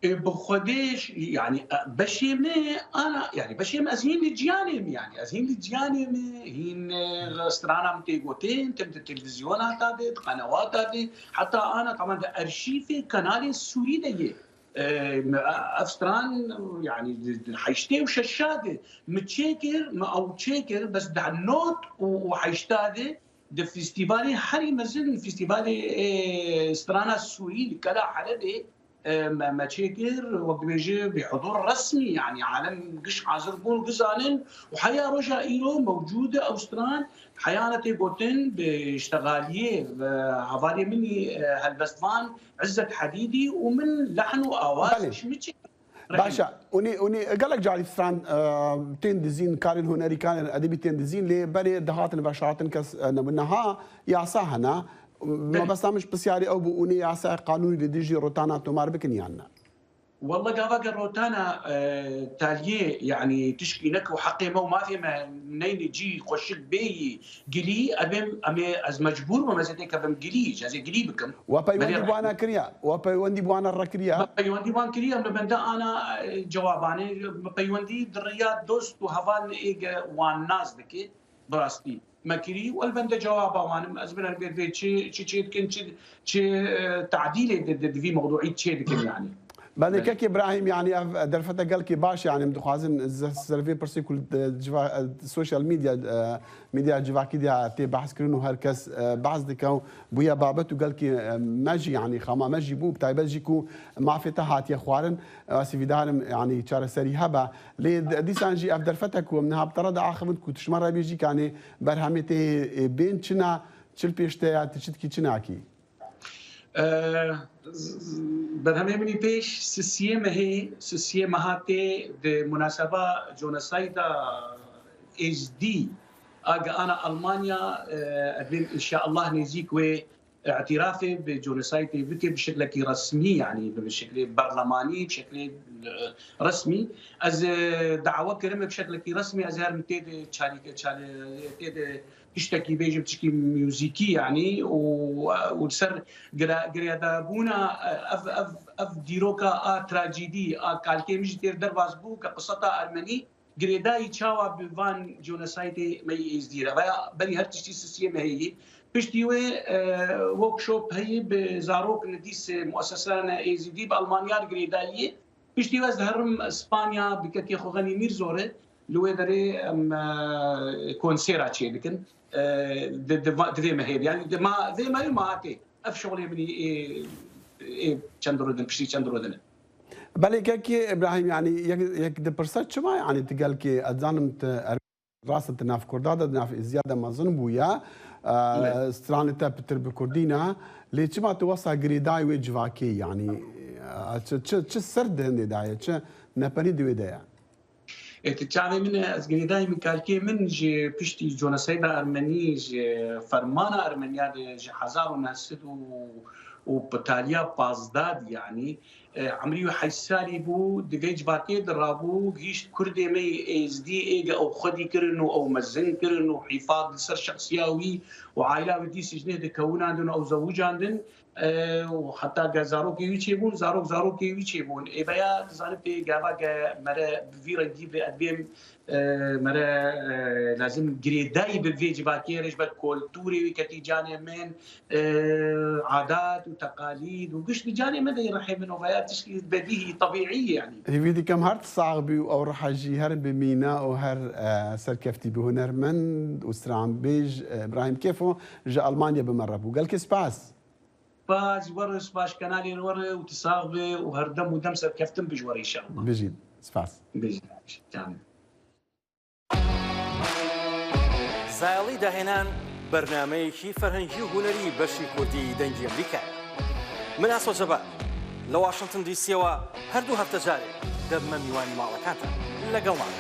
بخودش يعني بشيم انا يعني بشيم ازهين للجيانم يعني ازهين للجيانم هين استرانا متيغوتين تم التلفزيونات هذه قنوات هذه حتى انا طبعا ارشيفي قناه السوري دي افستران يعني حيشتي وششاده متشكر او تشكر بس ده النوت وحيشتاده ده فيستيفالي حري مزن فيستيفالي استرانا السوري كلا حلبه ما تشكر وبيجي بحضور رسمي يعني عالم قش عازربون قزانن وحياه رجا إيلو موجوده اوستران حيانتي بوتن باشتغاليه هفالي مني هالبستفان عزت حديدي ومن لحن واواز
باشا وني قال لك جاري فران تندزين كارين هنري كان ادبي تندزين لبري دهاتن باشاتن كس منها يا صاحنا ما بس مش بسياري او بوني عسى قانوني لديجي روتانا تمار بكنيانا
والله قافا روتانا تاليه يعني تشكي لك وحقي ما في ما منين يجي قشك بي قلي امي از مجبور وما زيتك بم قلي جازي قلي بكم
وباي بوانا كريا وباي بوانا الركريا
باي بوانا كريا من بندا انا جواباني باي دريات دوست وهفان ايجا وان ناس دكي براستي ماكري والبنده جوابا وانا ازبنا البيت شي كنت شي تعديل في موضوعيه شي يعني
بعد كيك ابراهيم يعني درفتا قال كي باش يعني مدخازن السيرفي برسي كل السوشيال ميديا جواكي دي تي بحث كرنو هركس بعض دكاو بويا بابت وقال كي ماجي يعني خما ماجي بو بتاع بلجيكو ما فتحات يا خوارن سيفيدارم يعني تشار سري هبا لي دي سانجي اف درفتك ومنها بطرد اخر كنت شمره بيجي يعني برهمتي بين تشنا تشل بيشتا تشتكي تشناكي
برهمه مني بيش سسيه مهاتي بمناسبه جونسايدا اتش دي انا المانيا ان شاء الله نزيك اعترافي بجونسايد بشكل رسمي يعني بشكل برلماني بشكل رسمي از دعوه كريمه بشكل رسمي ازهر متيد تشالي تشتكي بيجي بتشكي ميوزيكي يعني وسر قريادا بونا اف ديروكا تراجيدي كالكي مش دير درباز بو كقصه ارمني قريداي تشاوا بفان جونسايد مي ازديرا بني هرتشتي سيسيه ما هي بشتيوي ورك شوب هي بزاروك نديس مؤسسه اي زي دي بالمانيا قريداي بشتيوي زهرم اسبانيا بكتي خو غني ميرزوره لو دري كونسيرا تشي لكن دفي ما هي يعني ما ذي ما اتي اف شغلي مني اي تشندرودن بشتي تشندرودن
بالي كي ابراهيم يعني يك دبرسات شما يعني تقال كي اتزانمت راسة ناف كردادا ناف زياده ما زنبويا استرانتا بترب كردينا لي شما توصى غريداي وجواكي يعني تش سرد هندي دايا تش نبني دي ودايا
تتشعبي من غريداي من كالكي من جي بشتي جونسايدا ارمني جي فرمانا ارمنيا جي حزار وناس وبتاليا بازداد يعني عمري حيسالي بو دفيج باكي درابو جيش كردي مي از دي ايجا او خدي كرنو او مزن كرنو حفاظ لسر شخصياوي وعائله ودي سجنه دكون عندنا او زوج عندن وحتى زاروكي ويتشيبون زاروكي ويتشيبون ايبايا زانبي جابا مرا فيرا جيب ادبيم مرا لازم جريداي بالفيج باكيرش بالكولتوري وكتي جاني من عادات وتقاليد وقش جاني من يرحب من وفيات تشكيل بديهي طبيعيه يعني
هيفيدي كم هرت صعبي او راح اجي هر بمينا او هر سركفتي بهنر من وسترام بيج ابراهيم كيفو جا المانيا بمربو قال كسباس
باز ورس باش كنالي الوري وتصاغبي وهردم ودم سركفتم بجوري ان شاء الله
بجد سباس
بجد تمام
زایڵی داهێنان بەرنامەیەکی فەرهەنگی و هونەری بەشی کوردی دەنگی ئەمریکا من ئاسۆ جەبار لە واشنگتن دیسیەوە هەردوو هەفتە جارێک دەبمە میوانی ماڵەکانتان لەگەڵمان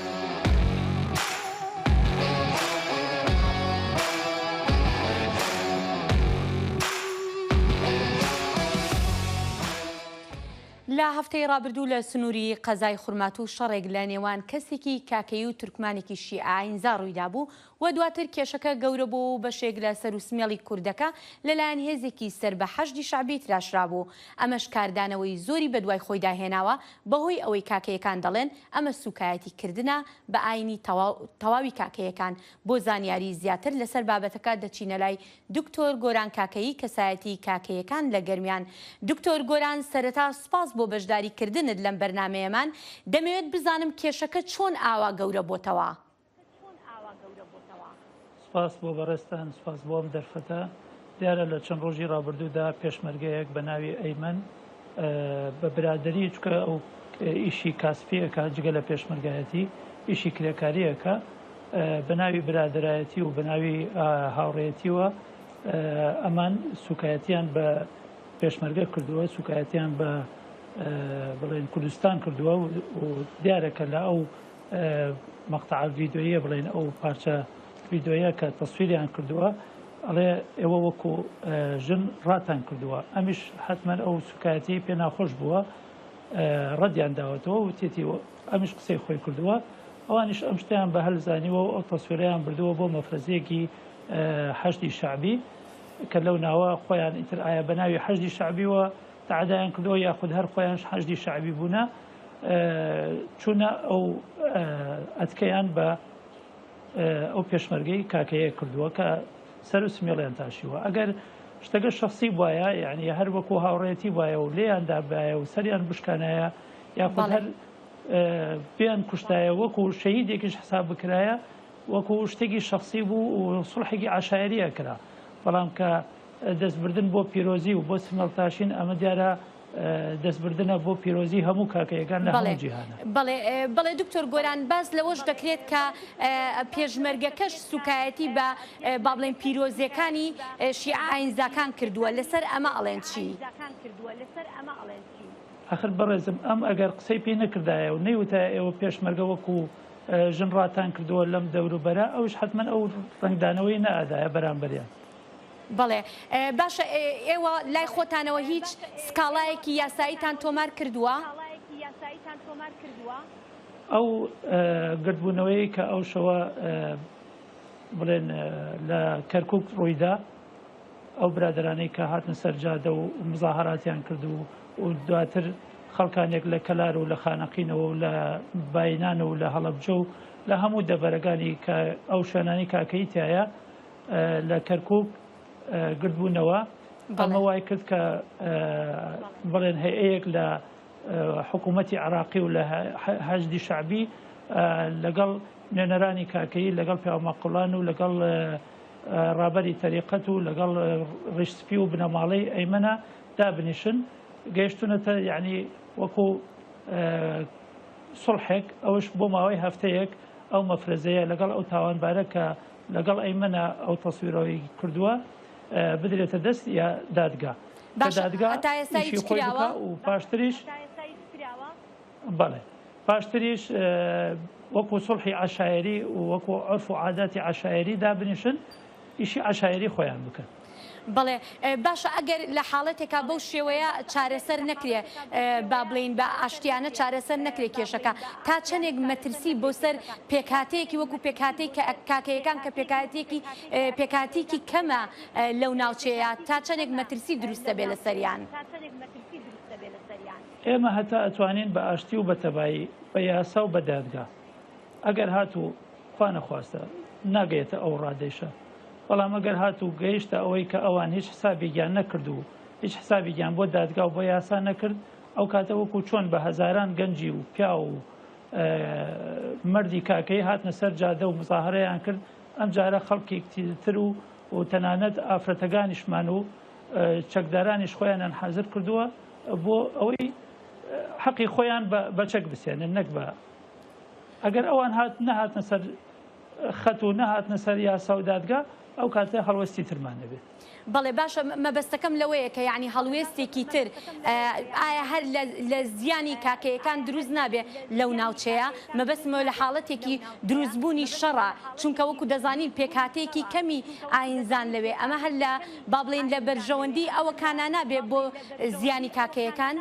لە هەفتەی ڕابردوو لە سنووری قەزای خورمات و شەڕێک لە نێوان کەسێکی کاکەی و تورکمانێکی شیعە ئینزا ڕوویدا بوو و دواتر کێشەکە گەورە بوو و بەشێک لە سەروسمێڵی کوردەکە لەلایەن هێزێکی سەر بە حەشدی شعبی تراشرا بوو. ئەمەش کاردانەوەی زۆری بە دوای خۆی داهێناوە بەهۆی ئەوەی کاکەیەکان دەڵێن ئەمە سوکایەتی کردنە بە ئاینی تەواوی کاکەیەکان. بۆ زانیاری زیاتر لەسەر بابەتەکە دەچینە لای دکتۆر گۆران کاکەیی کەسایەتی کاکەیەکان لە گەرمیان. دکتۆر گۆران، سەرەتا سپاس بۆ بەشداریکردنت لەم بەرنامەیەمان. دەمەوێت بزانم کێشەکە چۆن ئاوا گەورە بۆتەوە؟
سپاس بۆ بەڕێستان، سپاس بۆم دەرفەتە. دیارە لە چەند ڕۆژی ڕابردوودا پێشمەرگەیەک بە ناوی ئەیمن بە برادری چکە ئەو ئیشی کاسپیەکە جگە لە پێشمەرگایەتی ئیشی کرێکاریەکە بە ناوی برادایەتی و بە ناوی هاوڕێتیوە ئەمان سوکایەتیان بە پێشمەرگە کردووە، سوکایەتیان بە بڵێن کوردستان کردووە و دیارەکە لە ئەو مەقتەع ڤیدۆیە بڵێن ئەو پارچە ڤیدۆیە کە تەسویریان کردووە ئەڵێ ئێوە وەکو ژن ڕاتان کردووە. ئەمیش حتمما ئەو سوکایەتی پێ ناخۆش بووە، ڕەدیان داوەتەوە و تێتی ئەمیش قسەی خۆی کردووە. ئەوانیش ئەم شتیان بە هەلزانیوە و ئەو تەسویریان بردووە بۆ مەفرەزیەکی حەشدی شعبی کە لەو ناوە خۆیان ئیتر ئایا بە ناوی حەشدی شعبیوە تعدایان کردەوە یاخود هەر خۆیانش حەشدی شعبی بوونە، چوونە ئەو ئەتکەیان بە ئەو پێشمەرگەی کاکەیە کردووە کە سەر و سمێڵیان تاشیوە. ئەگەر شتەکە شخصی وایە، یعنی هەر وەکو هاوڕێتی وایە و لێیاندا بایە و سەریان بشکانایە یاخود هەر پێیان کوشتایە وەکو شەهیدێکیش حساب بکرایە وەکو شتێکی شخصی بوو و سڵحێکی عشایریە کرا. بەڵام کە دەستبردن بۆ پیرۆزی و بۆ سمێڵتاشین ئەمە دیارە دەستبردنە بۆ پیرۆزی هەموو کاکەیەکان لە هەموو جیهانە.
بەڵێ دکتۆر گۆران، باز لەوەش دەکرێت کە پێشمەرگەکەش سوکایەتی بە با بڵێن پیرۆزیەکانی شیعە ئاینزاکان کردووە. لەسەر ئەمە ئەڵێن چی؟
آخر بەڕێزم ئەم ئەگەر قسەی پێی نەکردایە و نەیوتە ئێوە پێشمەرگە وەکو ژن ڕاتان کردووە لەم دەوروبەرە، ئەوش حتمما ئەو ڕنگدانەوەی نەئادایە بەرامبەریان.
بەڵێ باشە، ئێوە لای خۆتانەوە هیچ سکاڵایەکی یاساییتان تۆمار کردووە؟
ئەو گردبوونەوەی کە ئەو شەوە بڵێن لە کەرکووک ڕوویدا، ئەو برادرانەی کە هاتن سەرجادە و مزاهراتیان کردو و دواتر خەڵکانێک لە کەلار و لە خانەقینەوە و لە باینان و لە هەڵەبجە و لە هەموو دەبەرەکانی کە ئەو شوێنانی کاکەی تایە لە کەرکووک گردبوونەوە. ئەمە وای کرد کە بڵێن هەیەیەک لە حکوومەتی عراقی و لە حەشدی شعبی لەگەڵ نوێنەرانی کاکەی لەگەڵ پیامەقڵان و لەگەڵ ڕابەری تەریقەت و لەگەڵ ڕشتپی و بنەماڵەی ئەیمەنە دابنیشن، گەیشتونەتە یعنی وەکو سڵحێک، ئەوش بۆ ماوەی هەفتەیەک ئەو مەفرەزەیە لەگەڵ ئەو تاوانبارە کە لەگەڵ ئەیمەنە ئەو تەسویرەوەی کردووە بدرێتە دەست یا دادگا. دادگا ئیشی خۆی بکە و پاشتریش بەڵێ پاشتریش وەکو سڵحی عشایری و وەکو عرف و عاداتی عشایری دابنیشن ئیشی عشایری خۆیان بکەن.
بەڵێ باشە، ئەگەر لە حاڵەتێکا بەو شێوەیە چارەسەر نەکرێ با بڵین بە ئاشتیانە چارەسەر نەکرێ کێشەکە، تا چەندێک مەترسی بۆ سەر پێکاتەیەکی وەکو پێکاتی کاکەیەکان کە پێکاتێکی کەمە لەو ناوچەیە، تا چەندێک مەترسی دروستە بێ لە سەریان.
ئێمە هەتا ئەتوانین بە ئاشتی و بەتەبایی بە یاسا و بە دادگا ئەگەر هاتوو خوا نەخواستە ناگەیێتە ئەو ڕادێشە، بەڵام ئەگەر هاتوو گەیشتە ئەوەی کە ئەوان هیچ حسابێکیان نەکرد و هیچ حسابێکیان بۆ دادگا و بۆ یاسا نەکرد، ئەو کاتە وەکو چۆن بە هەزاران گەنجی و پیا و مردی کاکەی هاتنە سەر جادە و مزاهرەیان کرد، ئەم جارە خەڵکێکی تر و تەنانەت ئافرەتەکانیشمان و چەکدارانیش خۆیانیان حازر کردووە بۆ ئەوەی حەقی خۆیان بە چەک بسێنن، نەک بە ئەگەر ئەوان نەهاتنە سەر خەت و نەهاتنە سەر یاسا و دادگا، ئەو کاتە هەڵوەستی ترمان دەبێت.
بەڵێ باشە، مەبەستەکەم لەوەیە کە یعنی هەڵوێستێکی تر ئایا هەر لە زیانی کاکەیەکان دروست نابێ لەو ناوچەیە، مەبەستمەوە لە حاڵەتێکی دروستبوونی شەڕە، چونکە وەکو دەزانین پێکاتەیەکی کەمی ئاینزان لەوێ، ئەمە هەر لە با بڵێن لە بەرژەوەندی ئەوە کانە نابێ بۆ زیانی کاکەیەکان.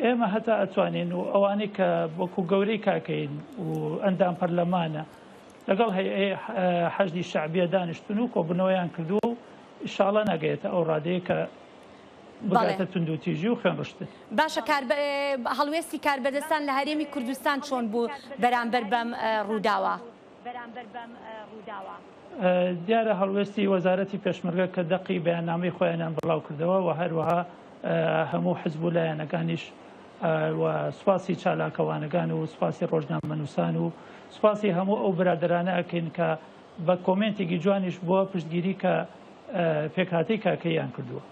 ئێمە هەتا ئەتوانین و ئەوانەی کە وەکو گەورەی کاکەین و ئەندام پەرلەمانە لەگەڵ هەیئەی حەشدی شەعبیە دانیشتون و کۆبوونەوەیان کردو و ئینشاڵڵا ناگەێتە ئەو ڕادەیە کە بگاتە تونند و تیژی و خوێنڕشتن.
باشە هەڵوێستی کاربەدەستان لە هەرێمی کوردستان چۆن بوو بەرامبەر بەم ڕووداوە؟
دیارە هەڵوێستی وەزارەتی پێشمەرگە کە دەقی بەیاننامەی خۆیانیان بڵاو کردەوە و هەروەها هەموو حزب و لایەنەکانیش و سوپاسی چالاکەوانەکان و سوپاسی ڕۆژنامەنووسان و سوپاسی هەموو ئەو برادرانە ئەکەین کە بە کۆمنتێکی جوانیش بووە پشتگیری کە پێکهاتەی کاکەیان کردووە.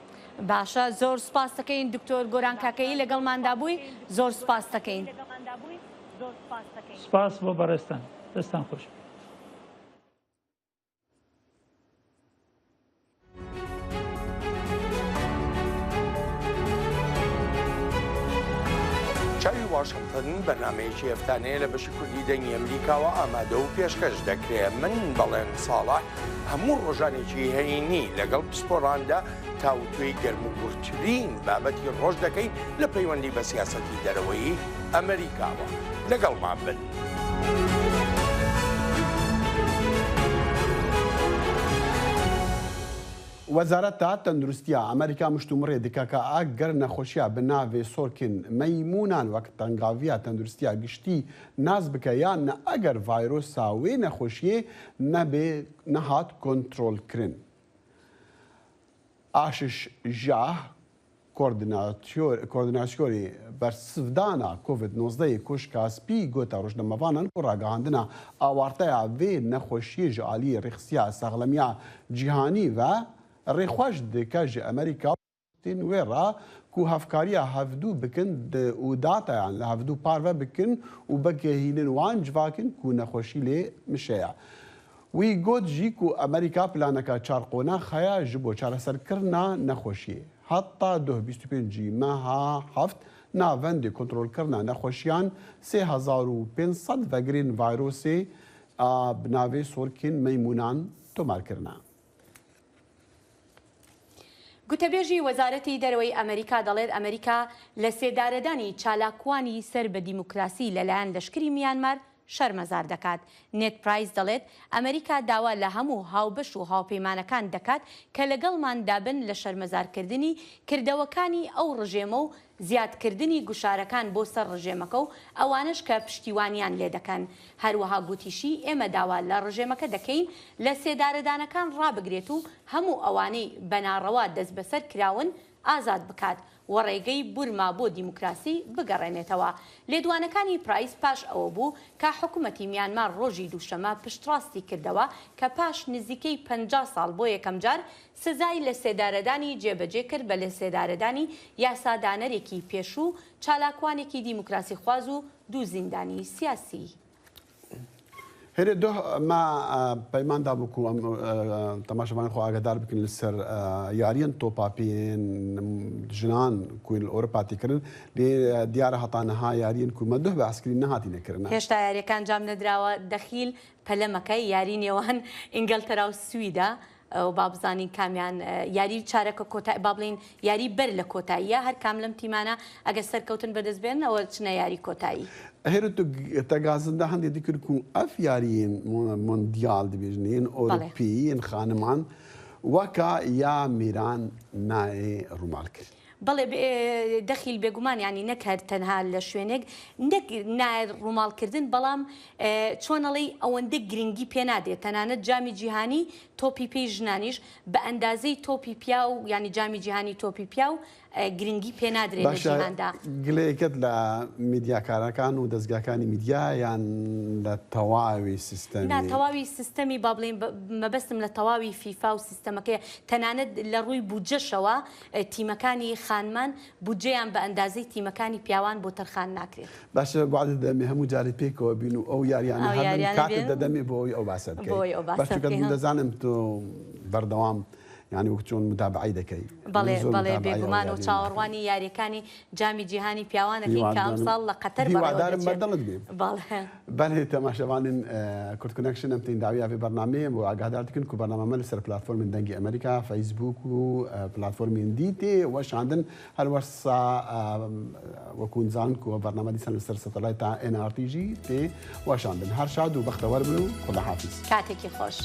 باشە زۆر سپاس دەکەین دکتۆر گۆران کاکەیی لەگەڵماندا بووی زۆر سپاس دەکەین.
سپاس بۆ بەڕێستان دەستان خۆش.
چاوی واشنگتن بەرنمەیەکی هەفتانەیە لە بەشی کوردی دەنگی ئەمریکاوە ئامادە و پێشکەش دەکرێت. من بەڵێن ساڵح هەموو ڕۆژانێکی هەینی لەگەڵ پسپۆراندا تاوتوێی گەرموگورترین بابەتی ڕۆژ دەکەین لە پەیوەندی بە سیاسەتی دەرەوەی ئەمریکاوە. لەگەڵمان بن.
وەزارەتە تەندروستیە ئەمریکا مشتومڕێ دکەکە ئەگەر نەخۆشیە بناوێ سۆرکن مەیمونان وەک تەنگاویە تەندروستیە گشتی ناز بکە یان نە ئەگەر ڤایرۆسا وێ نەخۆشیێ نەبێ نەهات کۆنترۆلکردن. ئاشش ژاه کۆردیناسیۆری بەرسفدانا کۆڤید-19 کوشکاسپی گۆتە ڕۆژنامەوانان بۆ ڕاگەهاندنا ئاوارتەیە وێ نەخۆشیە ژعالی ڕێخسیە سەغلەمیە جیهانی و ڕێخواش دکە ژ ئەمریکا وێڕا کو هەفکاریە هەفتوو بکن و داتەیان لە هەفتوو پارڤە بکن و بەگەهینن وان جواکن کو نەخۆشی لێ مشەیە. وی گوت ژی کو ئەمریکا پلانەکە چارقۆنا خەیە ji بۆ چارەسەرکردنا نەخۆشیە. هەتا 25 مەها هەفت ناوەندی کۆنترۆلکردنا نەخۆشیان 3500 ڤەگرین ڤایرۆسێ بناوێ سۆرکین مەیمونان تۆمارکردنا.
گوتەبێژی وەزارەتی دەرەوەی ئەمریکا دەڵێت ئەمریکا لە سێدارەدانی چالاکوانی سەر بە دیموکراسی لەلایەن لەشکری میانمار شەرمەزار دەکات. نێت پرایس دەڵێت ئەمریکا داوا لە هەموو هاوبەش و هاوپەیمانەکان دەکات کە لەگەڵمان دابن لە شەرمەزارکردنی کردەوەکانی ئەو ڕژێمە و زیادکردنی گوشارەکان بۆ سەر ڕژێمەکە و ئەوانش کە پشتیوانیان لێ دەکەن. هەروەها گوتیشی ئێمە داوا لە ڕژێمەکە دەکەین لە سێدارەدانەکان ڕابگرێت و هەموو ئەوانەی بەناڕەوا دەست بەسەر کراون ئازاد بکات و ڕێگەی بورما بۆ دیموکراسی بگەڕێنێتەوە. لێدوانەکانی پرایس پاش ئەوە بوو کە حکوومەتی میانمار ڕۆژی دووشەمە پشتڕاستی کردەوە کە پاش نزیکەی 50 ساڵ بۆ یەکەم جار سزای لە سێدارەدانی جێبەجێ کرد بە لە سێدارەدانی یاسادانەرێکی پێشوو چالاکوانێکی دیموکراسی خواز و دوو زیندانی سیاسی.
هێرێ ما پەیماندا بکو ئەم تەماشەوان خۆ ئاگادار بکن لەسەر یاریان تۆپاپێن ژنان کوین ئۆرپاتیکردن لێ دیارە هەتانەها یاریان کومەدە بە ئاسکرین نەهاتی نەکردن.
هێشتا یاریەکان جام نەدراوە دەخیل پەلەمەکەی یاری نێوان ئینگلتەرا و سویدا و با بزانین کامیان یاری چارەکە کۆتایی با بڵین یاری بەر لە کۆتاییە هەر کام لەم تیمانە ئەگە سەرکەوتن بەدەستبێن ئەوە چنە یاری کۆتایی.
هێر تو تەگازندا هەندێ دیکرد و ئەف یاریین مۆندیال دەبێژنین ئۆروپیین خانمان وەکە یا میران نایێ ڕوومال کرد.
بەڵێ دەخیل بێگومان ینی نەکرد تەنها لە شوێنێک نایە ڕووماڵکردن بەڵام چۆنەڵی ئەوەندە گرنگی پێ نادێت تەنانەت جامی جیهانی تۆپی پێی ژنانیش بە ئەندازەی تۆپی پیا و ینی جامی جیهانی تۆپی پیا و گرنگی پێ نادرێت لە جیهاندا.
گلەیەکەت لە میدیاکارەکان و دەستگاکانی میدیا یان لە تەواوی سیستەمی
تەواوی سیستەمی با بڵێن مەبەستم لە تەواوی فیفا و سیستەمەکەی تەنانەت لە ڕووی بودجەشەوە تیمەکانی خانمان بودجەیان بە ئەندازەی تیمەکانی پیاوان بۆ تەرخان ناکرێت.
باشە بوعدت دەمێ هەموو جاری پێکەوە بین و ئەو یاریانە هەر کاتت دەدەمێ بۆی ئەو باسەکەی باشەکە دەزانم تۆ بەردەوام یعنی وەک چۆن متابعی دەکەی
بەڵێ بێگومان و چاوەڕوانی یاریەکانی جامی جیهانی پیاوانەکەی کە ئەمساڵ لە قەتەر
هیوادارم بەردەڵت بێ
بەڵێ
تەماشەوانین کورد کۆنەکشن ئەم تین داویە بێ بەرنامەیە بۆ ئاگادار دکن و بەرنامەمە لەسەر پلاتفۆرمین دەنگی ئەمریکا فەیسبوک و پلاتفۆرمین دیتێ وەشاندن هەروەسا وەکوونزان و بەرنامە دیسان لەسەر سەتەلای تا NRTG تێ وەشاندن هەر شاد و بەختەوەر بن و خودەحافیز
کاتێکی خۆش.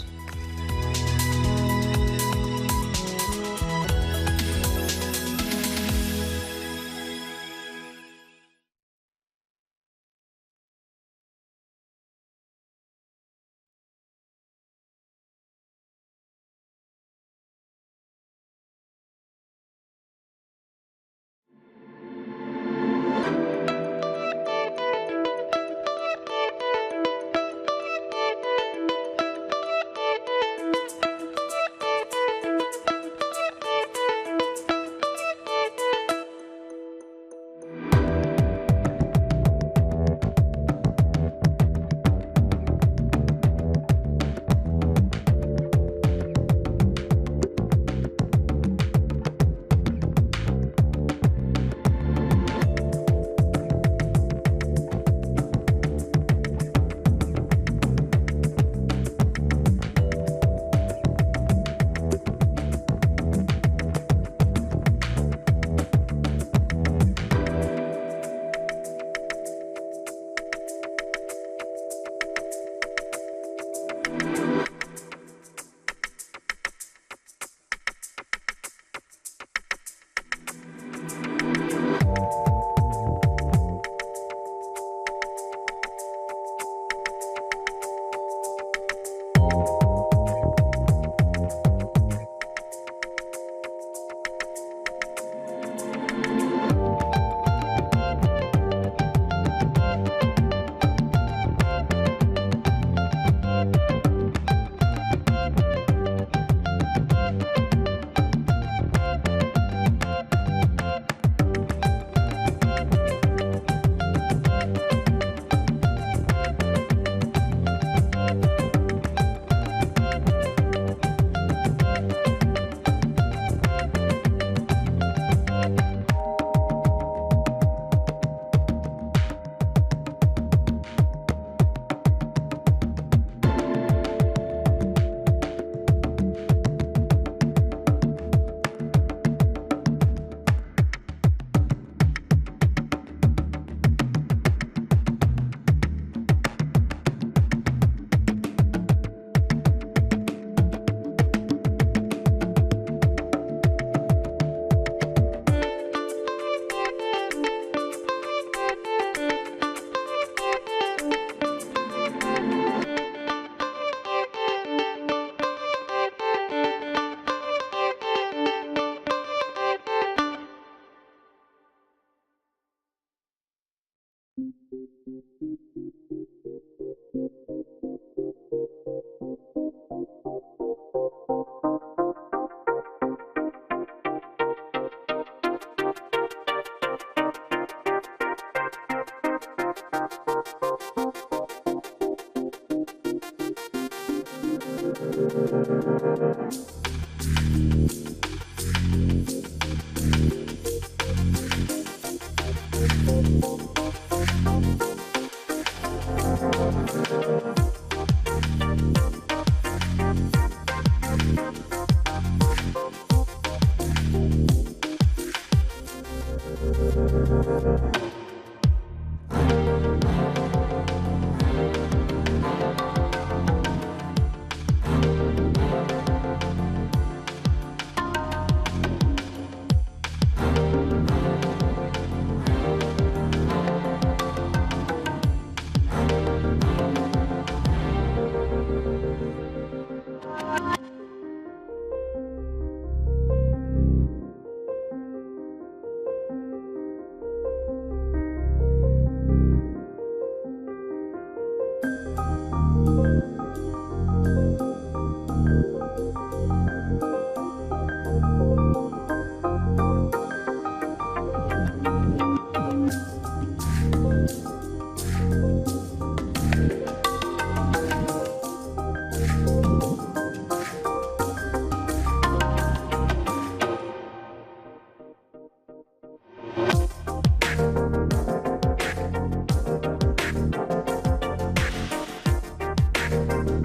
باشە.